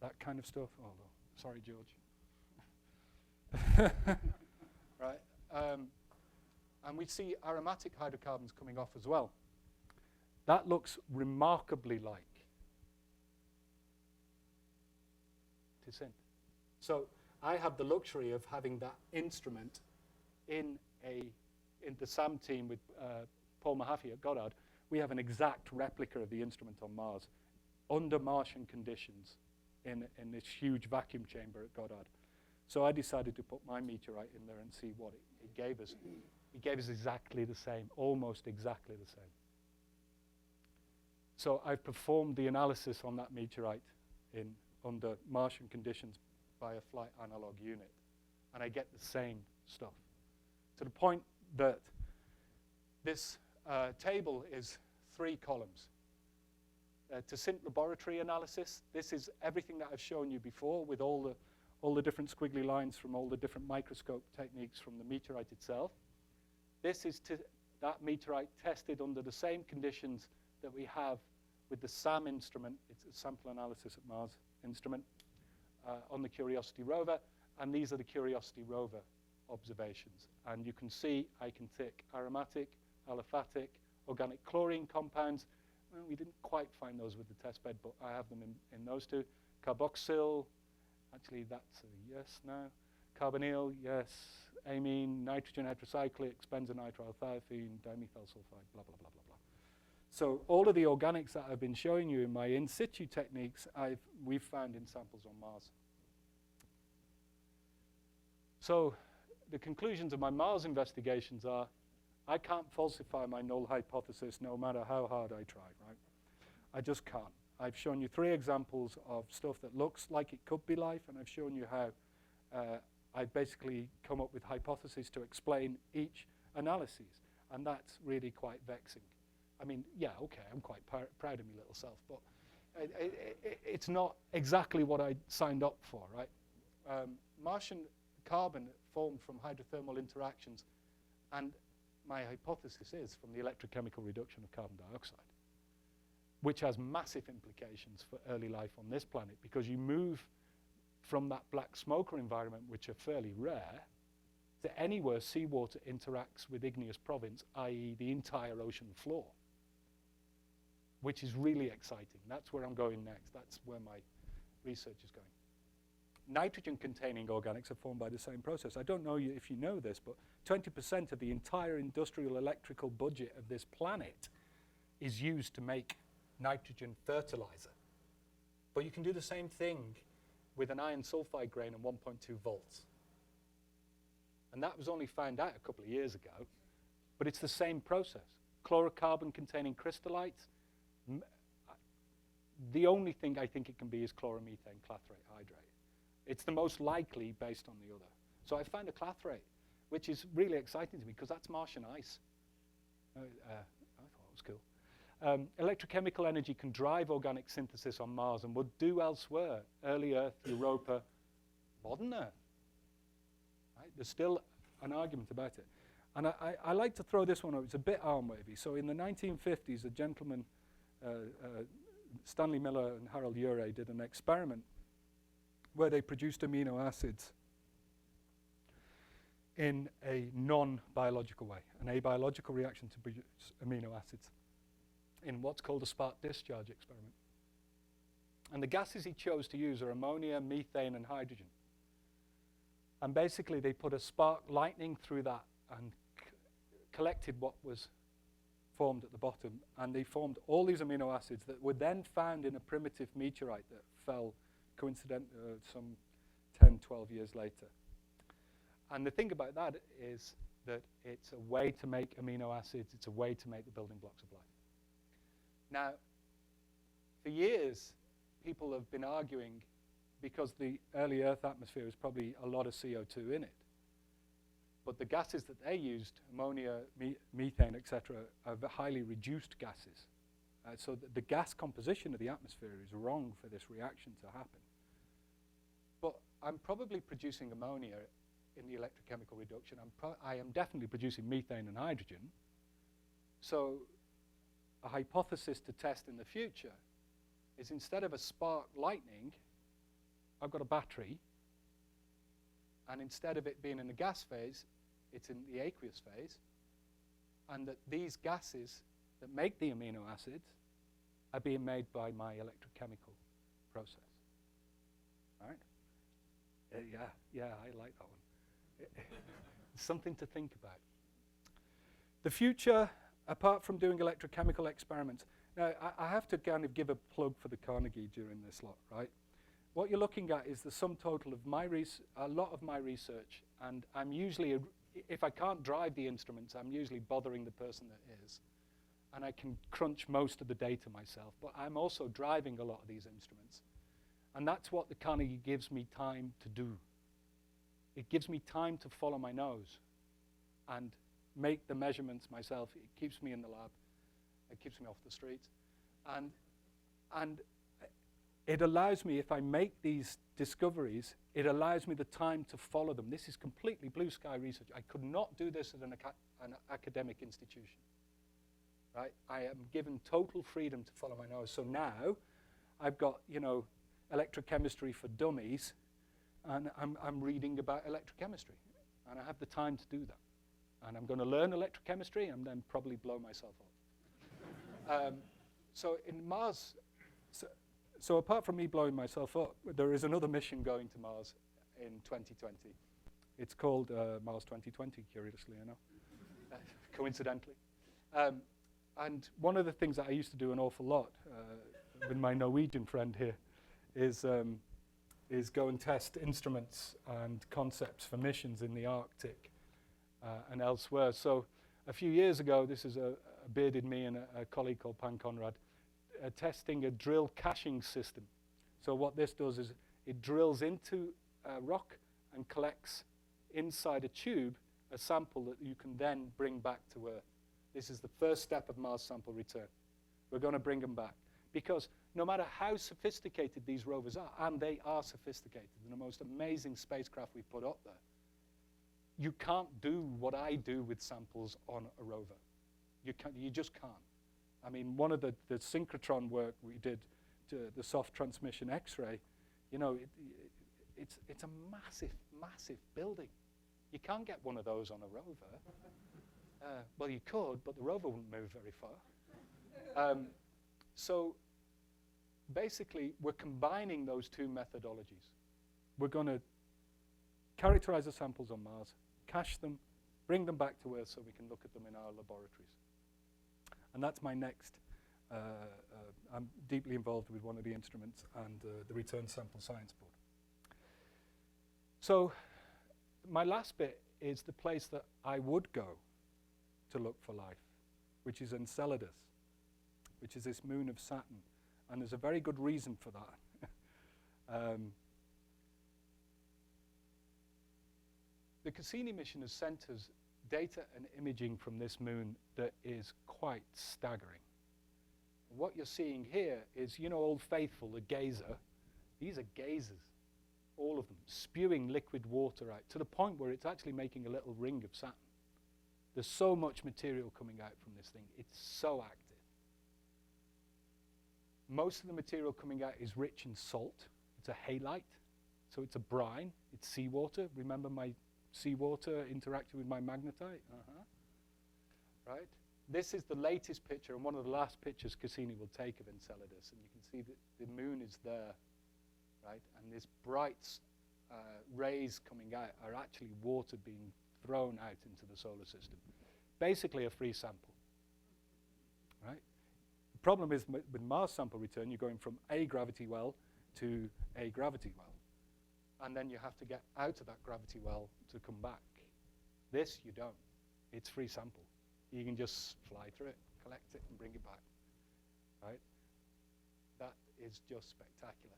That kind of stuff. Oh, sorry, George. Right? And we see aromatic hydrocarbons coming off as well. That looks remarkably like Tisint. So I have the luxury of having that instrument in the SAM team with Paul Mahaffey at Goddard. We have an exact replica of the instrument on Mars under Martian conditions in this huge vacuum chamber at Goddard. So I decided to put my meteorite in there and see what it gave us. It gave us exactly the same, almost exactly the same. So I've performed the analysis on that meteorite under Martian conditions by a flight analog unit, and I get the same stuff. To the point that this table is 3 columns. Tisint laboratory analysis, this is everything that I've shown you before with all the different squiggly lines from all the different microscope techniques from the meteorite itself. This is that meteorite tested under the same conditions that we have with the SAM instrument. It's a sample analysis at Mars instrument on the Curiosity rover, and these are the Curiosity rover observations. And you can see I can tick aromatic, aliphatic, organic chlorine compounds. Well, we didn't quite find those with the test bed, but I have them in those two. Carboxyl, actually that's a yes now. Carbonyl, yes. Amine, nitrogen heterocyclics, benzonitrile, thiophene, dimethyl sulfide, blah, blah, blah, blah, blah. So all of the organics that I've been showing you in my in situ techniques, we've found in samples on Mars. So the conclusions of my Mars investigations are, I can't falsify my null hypothesis no matter how hard I try, right? I just can't. I've shown you 3 examples of stuff that looks like it could be life, and I've shown you how I've basically come up with hypotheses to explain each analysis, and that's really quite vexing. I mean, yeah, okay, I'm quite proud of my little self, but it's not exactly what I signed up for, right? Martian carbon formed from hydrothermal interactions, and my hypothesis is from the electrochemical reduction of carbon dioxide. which has massive implications for early life on this planet, because you move from that black smoker environment, which are fairly rare, to anywhere seawater interacts with igneous province, i.e. the entire ocean floor, which is really exciting. That's where I'm going next. That's where my research is going. Nitrogen-containing organics are formed by the same process. I don't know if you know this, but 20% of the entire industrial electrical budget of this planet is used to make nitrogen fertilizer. But you can do the same thing with an iron sulfide grain and 1.2 volts. And that was only found out a couple of years ago, but it's the same process. Chlorocarbon-containing crystallites, the only thing I think it can be is chloromethane clathrate hydrate. It's the most likely based on the other. So I found a clathrate, which is really exciting to me because that's Martian ice. I thought it was cool. Electrochemical energy can drive organic synthesis on Mars and would do elsewhere. Early Earth, Europa, modern Earth. Right? There's still an argument about it. And I like to throw this one up. It's a bit arm-wavy. So in the 1950s, a gentleman, Stanley Miller and Harold Urey, did an experiment where they produced amino acids in a non-biological way, an abiological reaction to produce amino acids in what's called a spark discharge experiment. And the gases he chose to use are ammonia, methane, and hydrogen. And basically they put a spark lightning through that and collected what was formed at the bottom, and they formed all these amino acids that were then found in a primitive meteorite that fell some 10, 12 years later. And the thing about that is that it's a way to make amino acids, it's a way to make the building blocks of life. Now, for years, people have been arguing, because the early Earth atmosphere is probably a lot of CO2 in it, but the gases that they used, ammonia, methane, etc., are highly reduced gases. So the gas composition of the atmosphere is wrong for this reaction to happen. But I'm probably producing ammonia in the electrochemical reduction. I am definitely producing methane and hydrogen. So a hypothesis to test in the future is, instead of a spark lightning, I've got a battery, and instead of it being in the gas phase, it's in the aqueous phase, and that these gases that make the amino acids are being made by my electrochemical process. All right? Yeah, I like that one. Something to think about. The future, apart from doing electrochemical experiments, now I have to kind of give a plug for the Carnegie during this lot, right? What you're looking at is the sum total of a lot of my research, and I'm usually, if I can't drive the instruments, I'm usually bothering the person that is. And I can crunch most of the data myself, but I'm also driving a lot of these instruments. And that's what the Carnegie gives me time to do. It gives me time to follow my nose and make the measurements myself. It keeps me in the lab. It keeps me off the streets. And it allows me, if I make these discoveries, it allows me the time to follow them. This is completely blue sky research. I could not do this at an academic institution. Right? I am given total freedom to follow my nose. So now I've got, electrochemistry for dummies, and I'm reading about electrochemistry, and I have the time to do that. And I'm going to learn electrochemistry and then probably blow myself up. So in Mars, so apart from me blowing myself up, there is another mission going to Mars in 2020. It's called Mars 2020, curiously enough, coincidentally. And one of the things that I used to do an awful lot with my Norwegian friend here is go and test instruments and concepts for missions in the Arctic and elsewhere. So a few years ago, this is a bearded me and a colleague called Pan Conrad, testing a drill caching system. So what this does is it drills into a rock and collects inside a tube a sample that you can then bring back to Earth. This is the first step of Mars sample return. We're going to bring them back. Because no matter how sophisticated these rovers are, and they are sophisticated, they're the most amazing spacecraft we've put up there, you can't do what I do with samples on a rover. You just can't. I mean, one of the synchrotron work we did to the soft transmission X-ray, you know, it's a massive, massive building. You can't get one of those on a rover. Well, you could, but the rover wouldn't move very far. So basically, we're combining those two methodologies. We're going to characterize the samples on Mars, cache them, bring them back to Earth so we can look at them in our laboratories. And that's my next. I'm deeply involved with one of the instruments and the Return Sample Science Board. So my last bit is the place that I would go to look for life, which is Enceladus, which is this moon of Saturn. And there's a very good reason for that. The Cassini mission has sent us data and imaging from this moon that is quite staggering. What you're seeing here is, you know, Old Faithful, the gazer. These are gazers, all of them, spewing liquid water out to the point where it's actually making a little ring of Saturn. There's so much material coming out from this thing. It's so active. Most of the material coming out is rich in salt. It's a halite, so it's a brine. It's seawater. Remember my seawater interacting with my magnetite? Right? This is the latest picture and one of the last pictures Cassini will take of Enceladus. And you can see that the moon is there, right? And these bright rays coming out are actually water being thrown out into the solar system. Basically a free sample, right? The problem is with Mars sample return, you're going from a gravity well to a gravity well. And then you have to get out of that gravity well to come back. This you don't. It's free sample. You can just fly through it, collect it, and bring it back, right? That is just spectacular.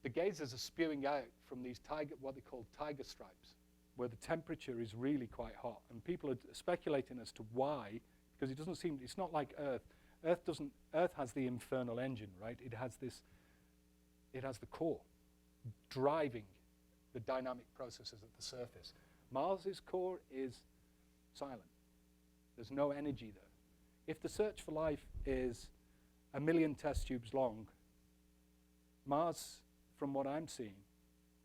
The gazers are spewing out from these what they call tiger stripes, where the temperature is really quite hot. And people are speculating as to why, because it doesn't seem, it's not like Earth. Earth has the infernal engine, right? It has the core driving the dynamic processes at the surface. Mars's core is silent. There's no energy there. If the search for life is 1 million test tubes long, Mars, from what I'm seeing,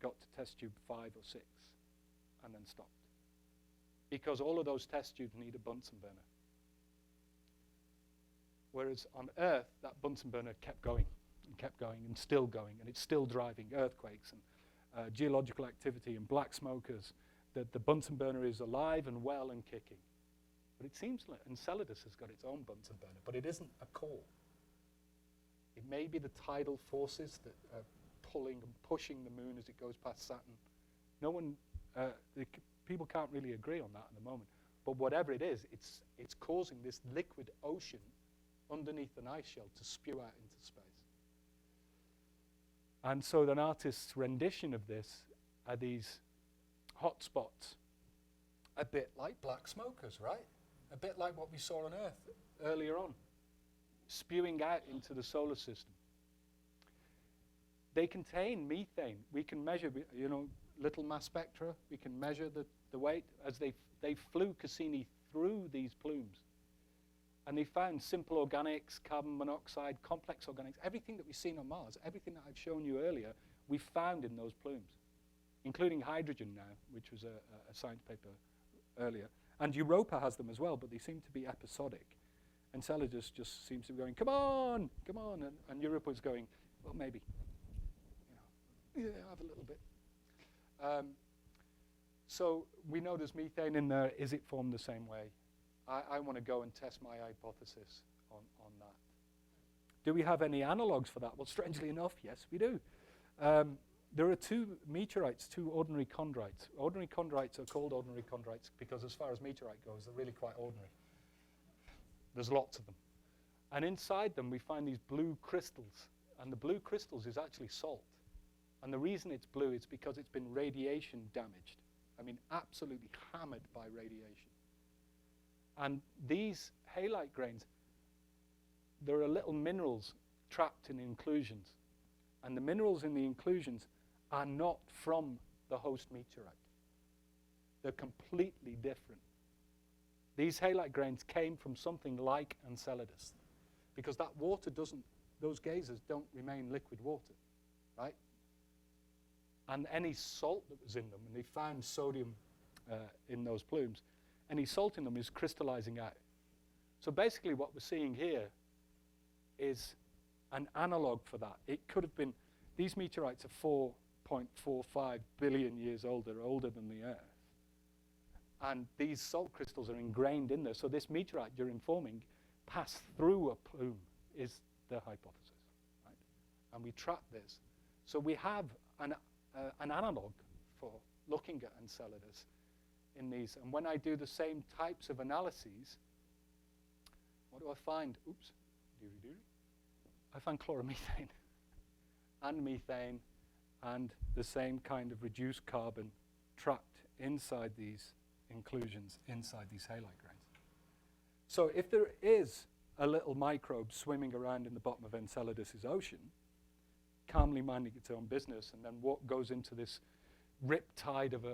got to test tube 5 or 6 and then stopped. Because all of those test tubes need a Bunsen burner. Whereas on Earth, that Bunsen burner kept going and still going, and it's still driving earthquakes and geological activity and black smokers. That the Bunsen burner is alive and well and kicking. But it seems like Enceladus has got its own Bunsen burner, but it isn't a core. It may be the tidal forces that are pulling and pushing the moon as it goes past Saturn. No one, people can't really agree on that at the moment. But whatever it is, it's causing this liquid ocean underneath an ice shell to spew out into space. And so an artist's rendition of this are these hot spots, a bit like black smokers, right? A bit like what we saw on Earth earlier on, spewing out into the solar system. They contain methane. We can measure, you know, little mass spectra. We can measure the weight as they flew Cassini through these plumes. And they found simple organics, carbon monoxide, complex organics, everything that we've seen on Mars, everything that I've shown you earlier, we found in those plumes, including hydrogen now, which was a science paper earlier. And Europa has them as well, but they seem to be episodic. Enceladus just seems to be going, come on, come on. And Europa is going, well, maybe. You know, yeah, have a little bit. So we know there's methane in there. Is it formed the same way? I want to go and test my hypothesis on that. Do we have any analogues for that? Well, strangely enough, yes, we do. There are 2 meteorites, 2 ordinary chondrites. Ordinary chondrites are called ordinary chondrites because as far as meteorite goes, they're really quite ordinary. There's lots of them. And inside them, we find these blue crystals. And the blue crystals is actually salt. And the reason it's blue is because it's been radiation damaged. I mean, absolutely hammered by radiation. And these halite grains, there are little minerals trapped in inclusions. And the minerals in the inclusions are not from the host meteorite. They're completely different. these halite grains came from something like Enceladus, because that water doesn't, those geysers don't remain liquid water, right? And any salt that was in them, and they found sodium in those plumes, any salt in them is crystallizing out. So basically what we're seeing here is an analog for that. It could have been, these meteorites are 4.45 billion years older than the Earth. And these salt crystals are ingrained in there. So this meteorite, during forming, passed through a plume, is the hypothesis, right? And we trap this. So we have an analog for looking at Enceladus in these. And when I do the same types of analyses, what do I find? Oops. I find chloromethane and methane and the same kind of reduced carbon trapped inside these inclusions, inside these halite grains. So if there is a little microbe swimming around in the bottom of Enceladus's ocean, calmly minding its own business, and then what goes into this riptide of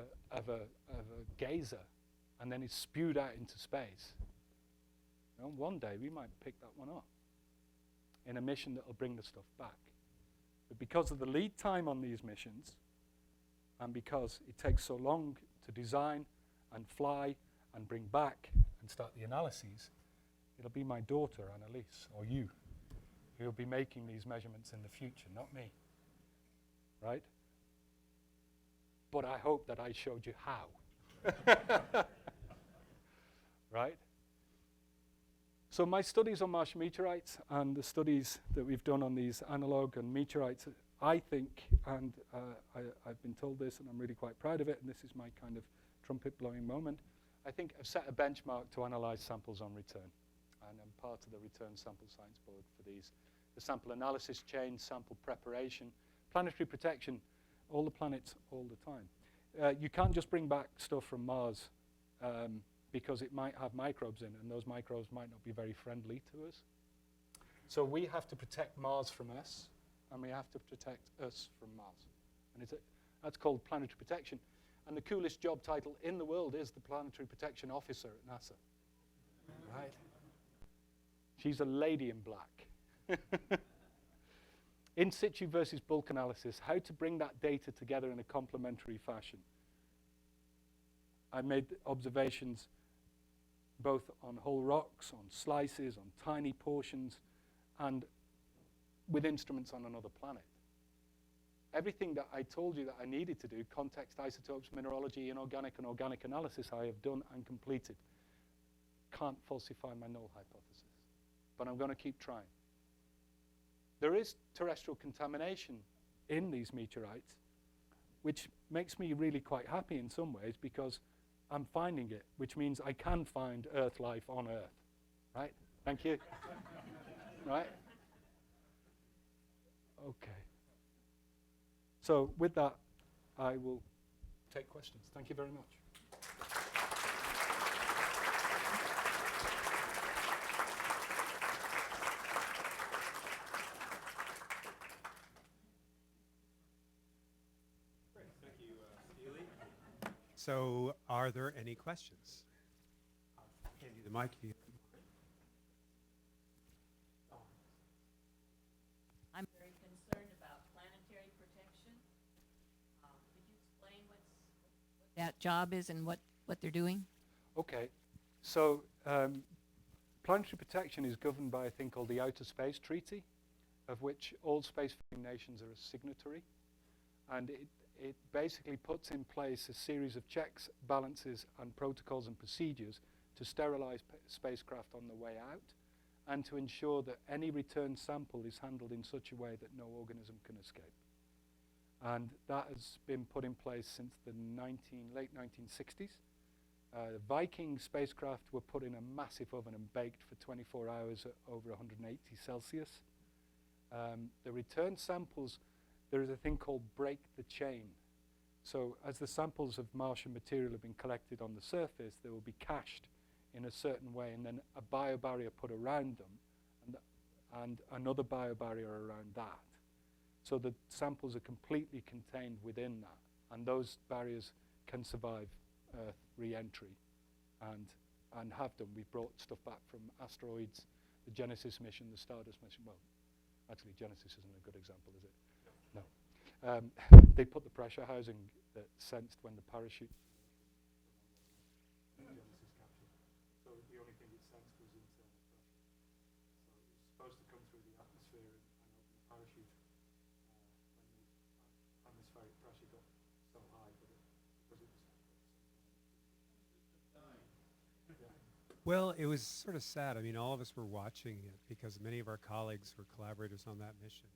a geyser, and then is spewed out into space, you know, one day we might pick that one up in a mission that will bring the stuff back. But because of the lead time on these missions, and because it takes so long to design and fly and bring back and start the analyses, it'll be my daughter, Annalise, or you, who'll be making these measurements in the future, not me, right? But I hope that I showed you how, right? So my studies on Martian meteorites and the studies that we've done on these analog and meteorites, I think, and I've been told this and I'm really quite proud of it, and this is my kind of trumpet blowing moment, I think I've set a benchmark to analyze samples on return. And I'm part of the return sample science board for these. The sample analysis chain, sample preparation, planetary protection, all the planets all the time. You can't just bring back stuff from Mars because it might have microbes in, and those microbes might not be very friendly to us. So we have to protect Mars from us, and we have to protect us from Mars. And that's called planetary protection. And the coolest job title in the world is the Planetary Protection Officer at NASA. Right? She's a lady in black. In situ versus bulk analysis, how to bring that data together in a complementary fashion. I made observations both on whole rocks, on slices, on tiny portions, and with instruments on another planet. Everything that I told you that I needed to do, context, isotopes, mineralogy, inorganic and organic analysis, I have done and completed. Can't falsify my null hypothesis, but I'm going to keep trying. There is terrestrial contamination in these meteorites, which makes me really quite happy in some ways because I'm finding it, which means I can find Earth life on Earth, right? Thank you. Right? Okay. So with that, I will take questions. Thank you very much. Great. Thank you, Steele. So are there any questions? I'll hand you the mic. I'm very concerned about planetary protection. Could you explain what that job is and what they're doing? Okay. So planetary protection is governed by a thing called the Outer Space Treaty, of which all spacefaring nations are a signatory. And it basically puts in place a series of checks, balances, and protocols and procedures to sterilize spacecraft on the way out, and to ensure that any return sample is handled in such a way that no organism can escape. And that has been put in place since the late 1960s. Viking spacecraft were put in a massive oven and baked for 24 hours at over 180 Celsius. The return samples, there is a thing called break the chain. So as the samples of Martian material have been collected on the surface, they will be cached in a certain way, and then a biobarrier put around them, and another biobarrier around that. So the samples are completely contained within that, and those barriers can survive Earth re-entry and and have done. We've brought stuff back from asteroids, the Genesis mission, the Stardust mission. Well, actually, Genesis isn't a good example, is it? No. They put the pressure housing that sensed when the parachute Genesis captured. So the only thing it sensed was internal pressure. So it was supposed to come through the atmosphere and open the parachute when the atmospheric pressure got so high, but because it was Well, it was sort of sad. I mean, all of us were watching it because many of our colleagues were collaborators on that mission.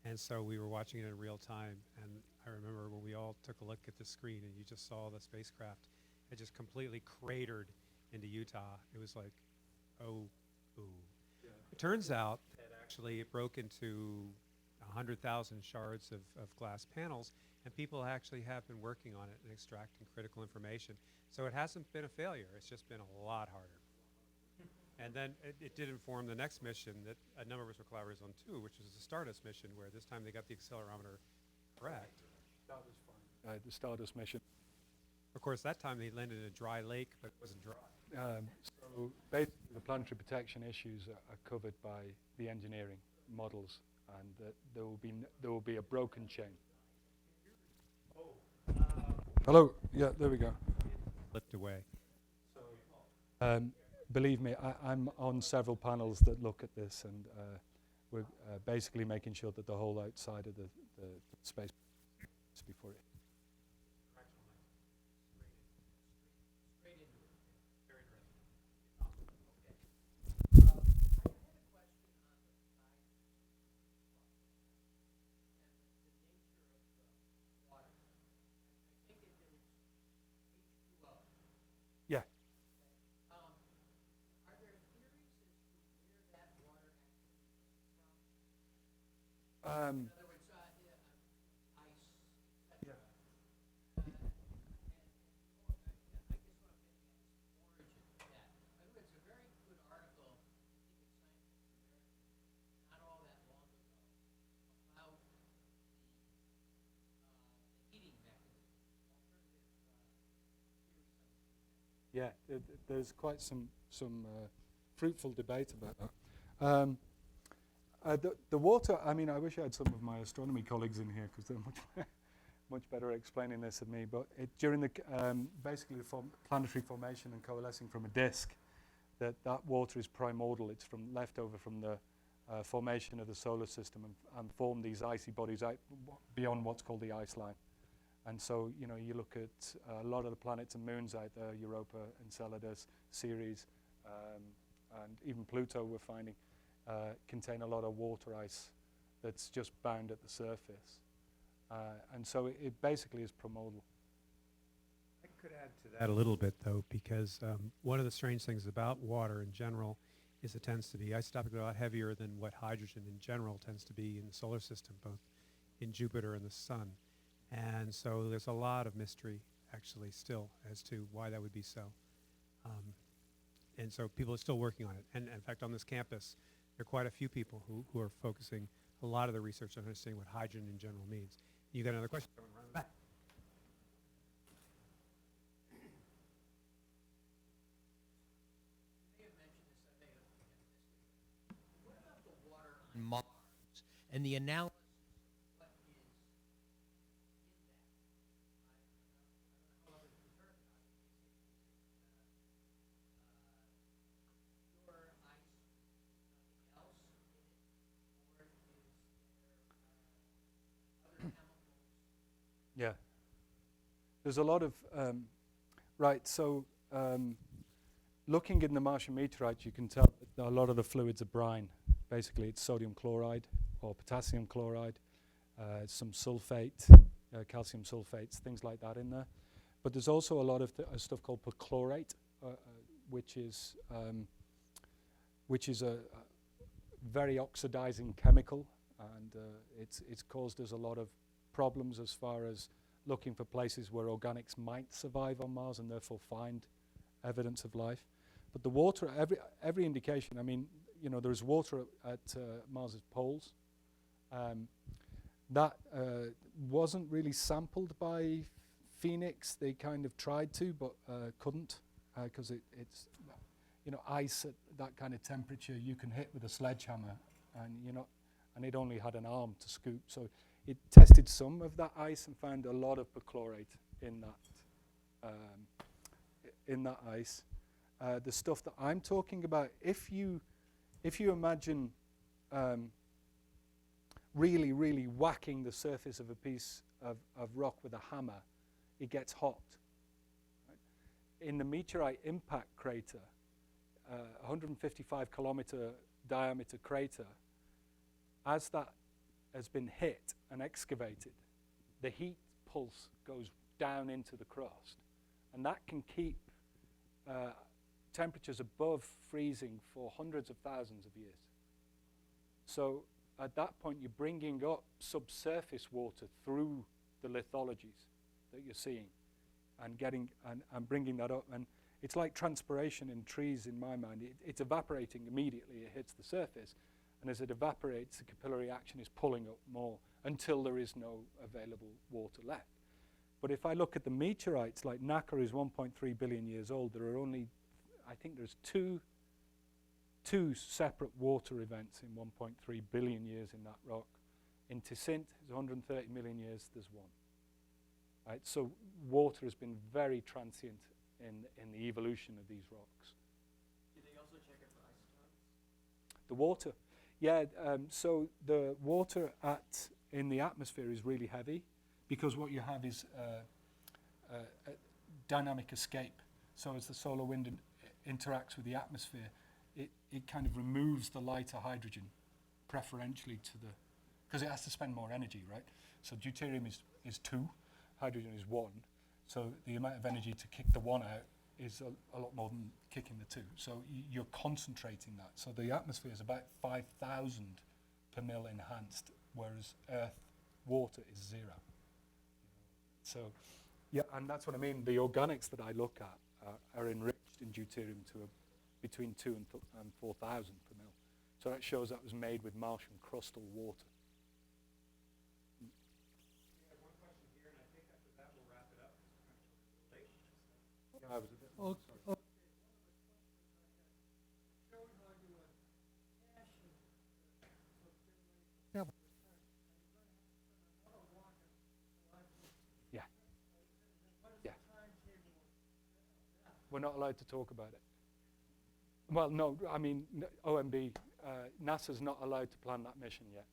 And so we were watching it in real time. And I remember when we all took a look at the screen and you just saw the spacecraft, it just completely cratered into Utah. It was like, oh, ooh. Yeah. It turns out that actually it broke into 100,000 shards of glass panels, and people actually have been working on it and extracting critical information. So it hasn't been a failure. It's just been a lot harder. And then it did inform the next mission that a number of us were collaborators on too, which was the Stardust mission, where this time they got the accelerometer correct. That was fine. The Stardust mission. Of course, that time they landed in a dry lake, but it wasn't dry. So basically, the planetary protection issues are covered by the engineering models, and there will be a broken chain. Hello. Yeah, there we go. Flipped away. Believe me, I'm on several panels that look at this, and we're basically making sure that the whole outside of the space is before it. Yeah. Um, Yeah, there's quite some fruitful debate about that. The water, I mean, I wish I had some of my astronomy colleagues in here because they're much better at explaining this than me. But during the basically the planetary formation and coalescing from a disk, that water is primordial. It's left over from the formation of the solar system and formed these icy bodies out beyond what's called the ice line. And so, you know, you look at a lot of the planets and moons out there, Europa, Enceladus, Ceres, and even Pluto we're finding, contain a lot of water ice that's just bound at the surface. And so it basically is primordial. I could add to that a little bit, though, because one of the strange things about water in general is it tends to be isotopically a lot heavier than what hydrogen in general tends to be in the solar system, both in Jupiter and the sun. And so there's a lot of mystery, actually, still, as to why that would be so. And so people are still working on it. And in fact, on this campus, there are quite a few people who are focusing a lot of the research on understanding what hydrogen in general means. You got another question? Going around the back. What about the water on Mars and the analysis of what is in that? I don't know how others have heard about it. Pure ice, nothing else in it, or is there other chemicals? Yeah. There's a lot of, right, so looking in the Martian meteorites, you can tell that a lot of the fluids are brine. Basically, it's sodium chloride or potassium chloride, some sulfate, calcium sulfates, things like that in there. But there's also a lot of stuff called perchlorate, which is a very oxidizing chemical, and it's caused us a lot of problems as far as looking for places where organics might survive on Mars and therefore find evidence of life. But the water, every indication, I mean, you know, there's water at Mars's poles. That wasn't really sampled by Phoenix. They kind of tried to, but couldn't. because it's, you know, ice at that kind of temperature you can hit with a sledgehammer, and it only had an arm to scoop. So it tested some of that ice and found a lot of perchlorate in that ice. The stuff that I'm talking about, if you imagine really, really whacking the surface of a piece of rock with a hammer, it gets hot. Right? In the meteorite impact crater, 155 kilometer diameter crater, as that has been hit and excavated, the heat pulse goes down into the crust, and that can keep temperatures above freezing for hundreds of thousands of years. So at that point, you're bringing up subsurface water through the lithologies that you're seeing, and getting and bringing that up. And it's like transpiration in trees in my mind. It's evaporating immediately. It hits the surface, and as it evaporates, the capillary action is pulling up more until there is no available water left. But if I look at the meteorites, like Naka is 1.3 billion years old, there are only, I think there's two separate water events in 1.3 billion years in that rock. In Tisint, is 130 million years, there's one. Right? So water has been very transient in the evolution of these rocks. Did they also check it for isotopes? The water, yeah. So the water in the atmosphere is really heavy, because what you have is a dynamic escape. So as the solar wind interacts with the atmosphere, it kind of removes the lighter hydrogen preferentially to the, because it has to spend more energy, right? So deuterium is 2, hydrogen is 1. So the amount of energy to kick the 1 out is a lot more than kicking the 2. So you're concentrating that. So the atmosphere is about 5,000 per mil enhanced, whereas Earth water is 0. So, yeah, and that's what I mean. The organics that I look at are enriched in deuterium to between 2 and 4,000 per mil. So that shows that was made with Martian crustal water. We have one question here, and I think after that we'll wrap it up. Yeah, I was a bit sorry. Yeah. Yeah. We're not allowed to talk about it. Well, no, I mean, OMB, NASA's not allowed to plan that mission yet.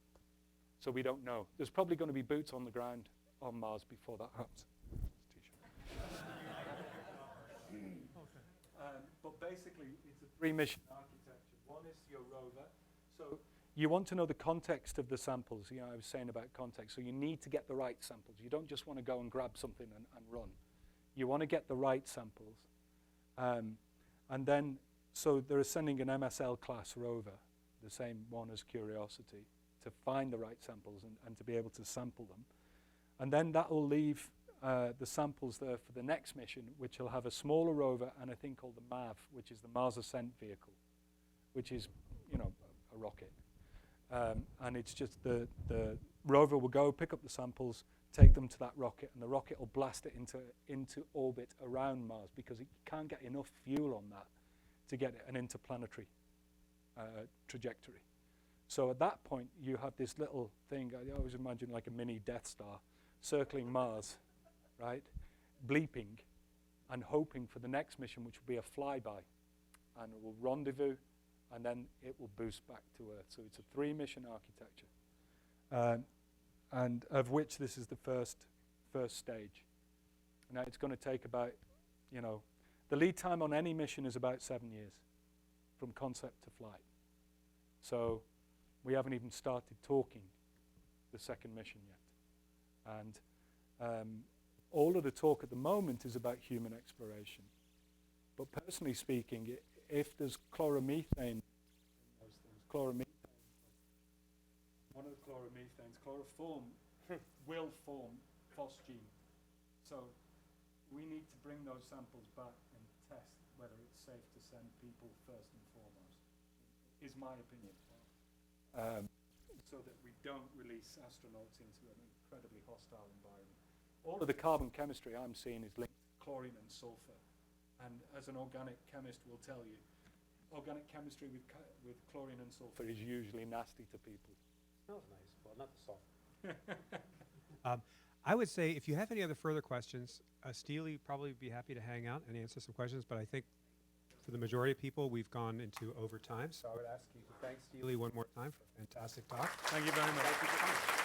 So we don't know. There's probably going to be boots on the ground on Mars before that happens. But basically, it's a 3-mission architecture. One is your rover. So you want to know the context of the samples. You know, I was saying about context. So you need to get the right samples. You don't just want to go and grab something and run. You want to get the right samples. And then, so they're sending an MSL class rover, the same one as Curiosity, to find the right samples and to be able to sample them. And then that will leave the samples there for the next mission, which will have a smaller rover and a thing called the MAV, which is the Mars Ascent Vehicle, which is, you know, a rocket. And it's just the rover will go, pick up the samples, take them to that rocket, and the rocket will blast it into orbit around Mars, because it can't get enough fuel on that to get an interplanetary trajectory. So at that point, you have this little thing, I always imagine like a mini Death Star, circling Mars, right, bleeping, and hoping for the next mission, which will be a flyby, and it will rendezvous, and then it will boost back to Earth. So it's a 3-mission architecture, and of which this is the first stage. Now it's going to take about, you know, the lead time on any mission is about 7 years, from concept to flight. So we haven't even started talking the second mission yet. And all of the talk at the moment is about human exploration. But personally speaking, if there's chloromethane in those things, one of the chloromethanes, chloroform, will form phosgene. So we need to bring those samples back and test whether it's safe to send people first and foremost, is my opinion. So that we don't release astronauts into an incredibly hostile environment. All of the carbon chemistry I'm seeing is linked to chlorine and sulfur And as an organic chemist will tell you, organic chemistry with chlorine and sulfur is usually nasty to people. Smells nice. Well, not the salt. I would say if you have any other further questions, Steele would probably be happy to hang out and answer some questions, but I think for the majority of people, we've gone into overtime. So I would ask you to thank Steele one more time for a fantastic talk. Thank you very much. Thank you for coming.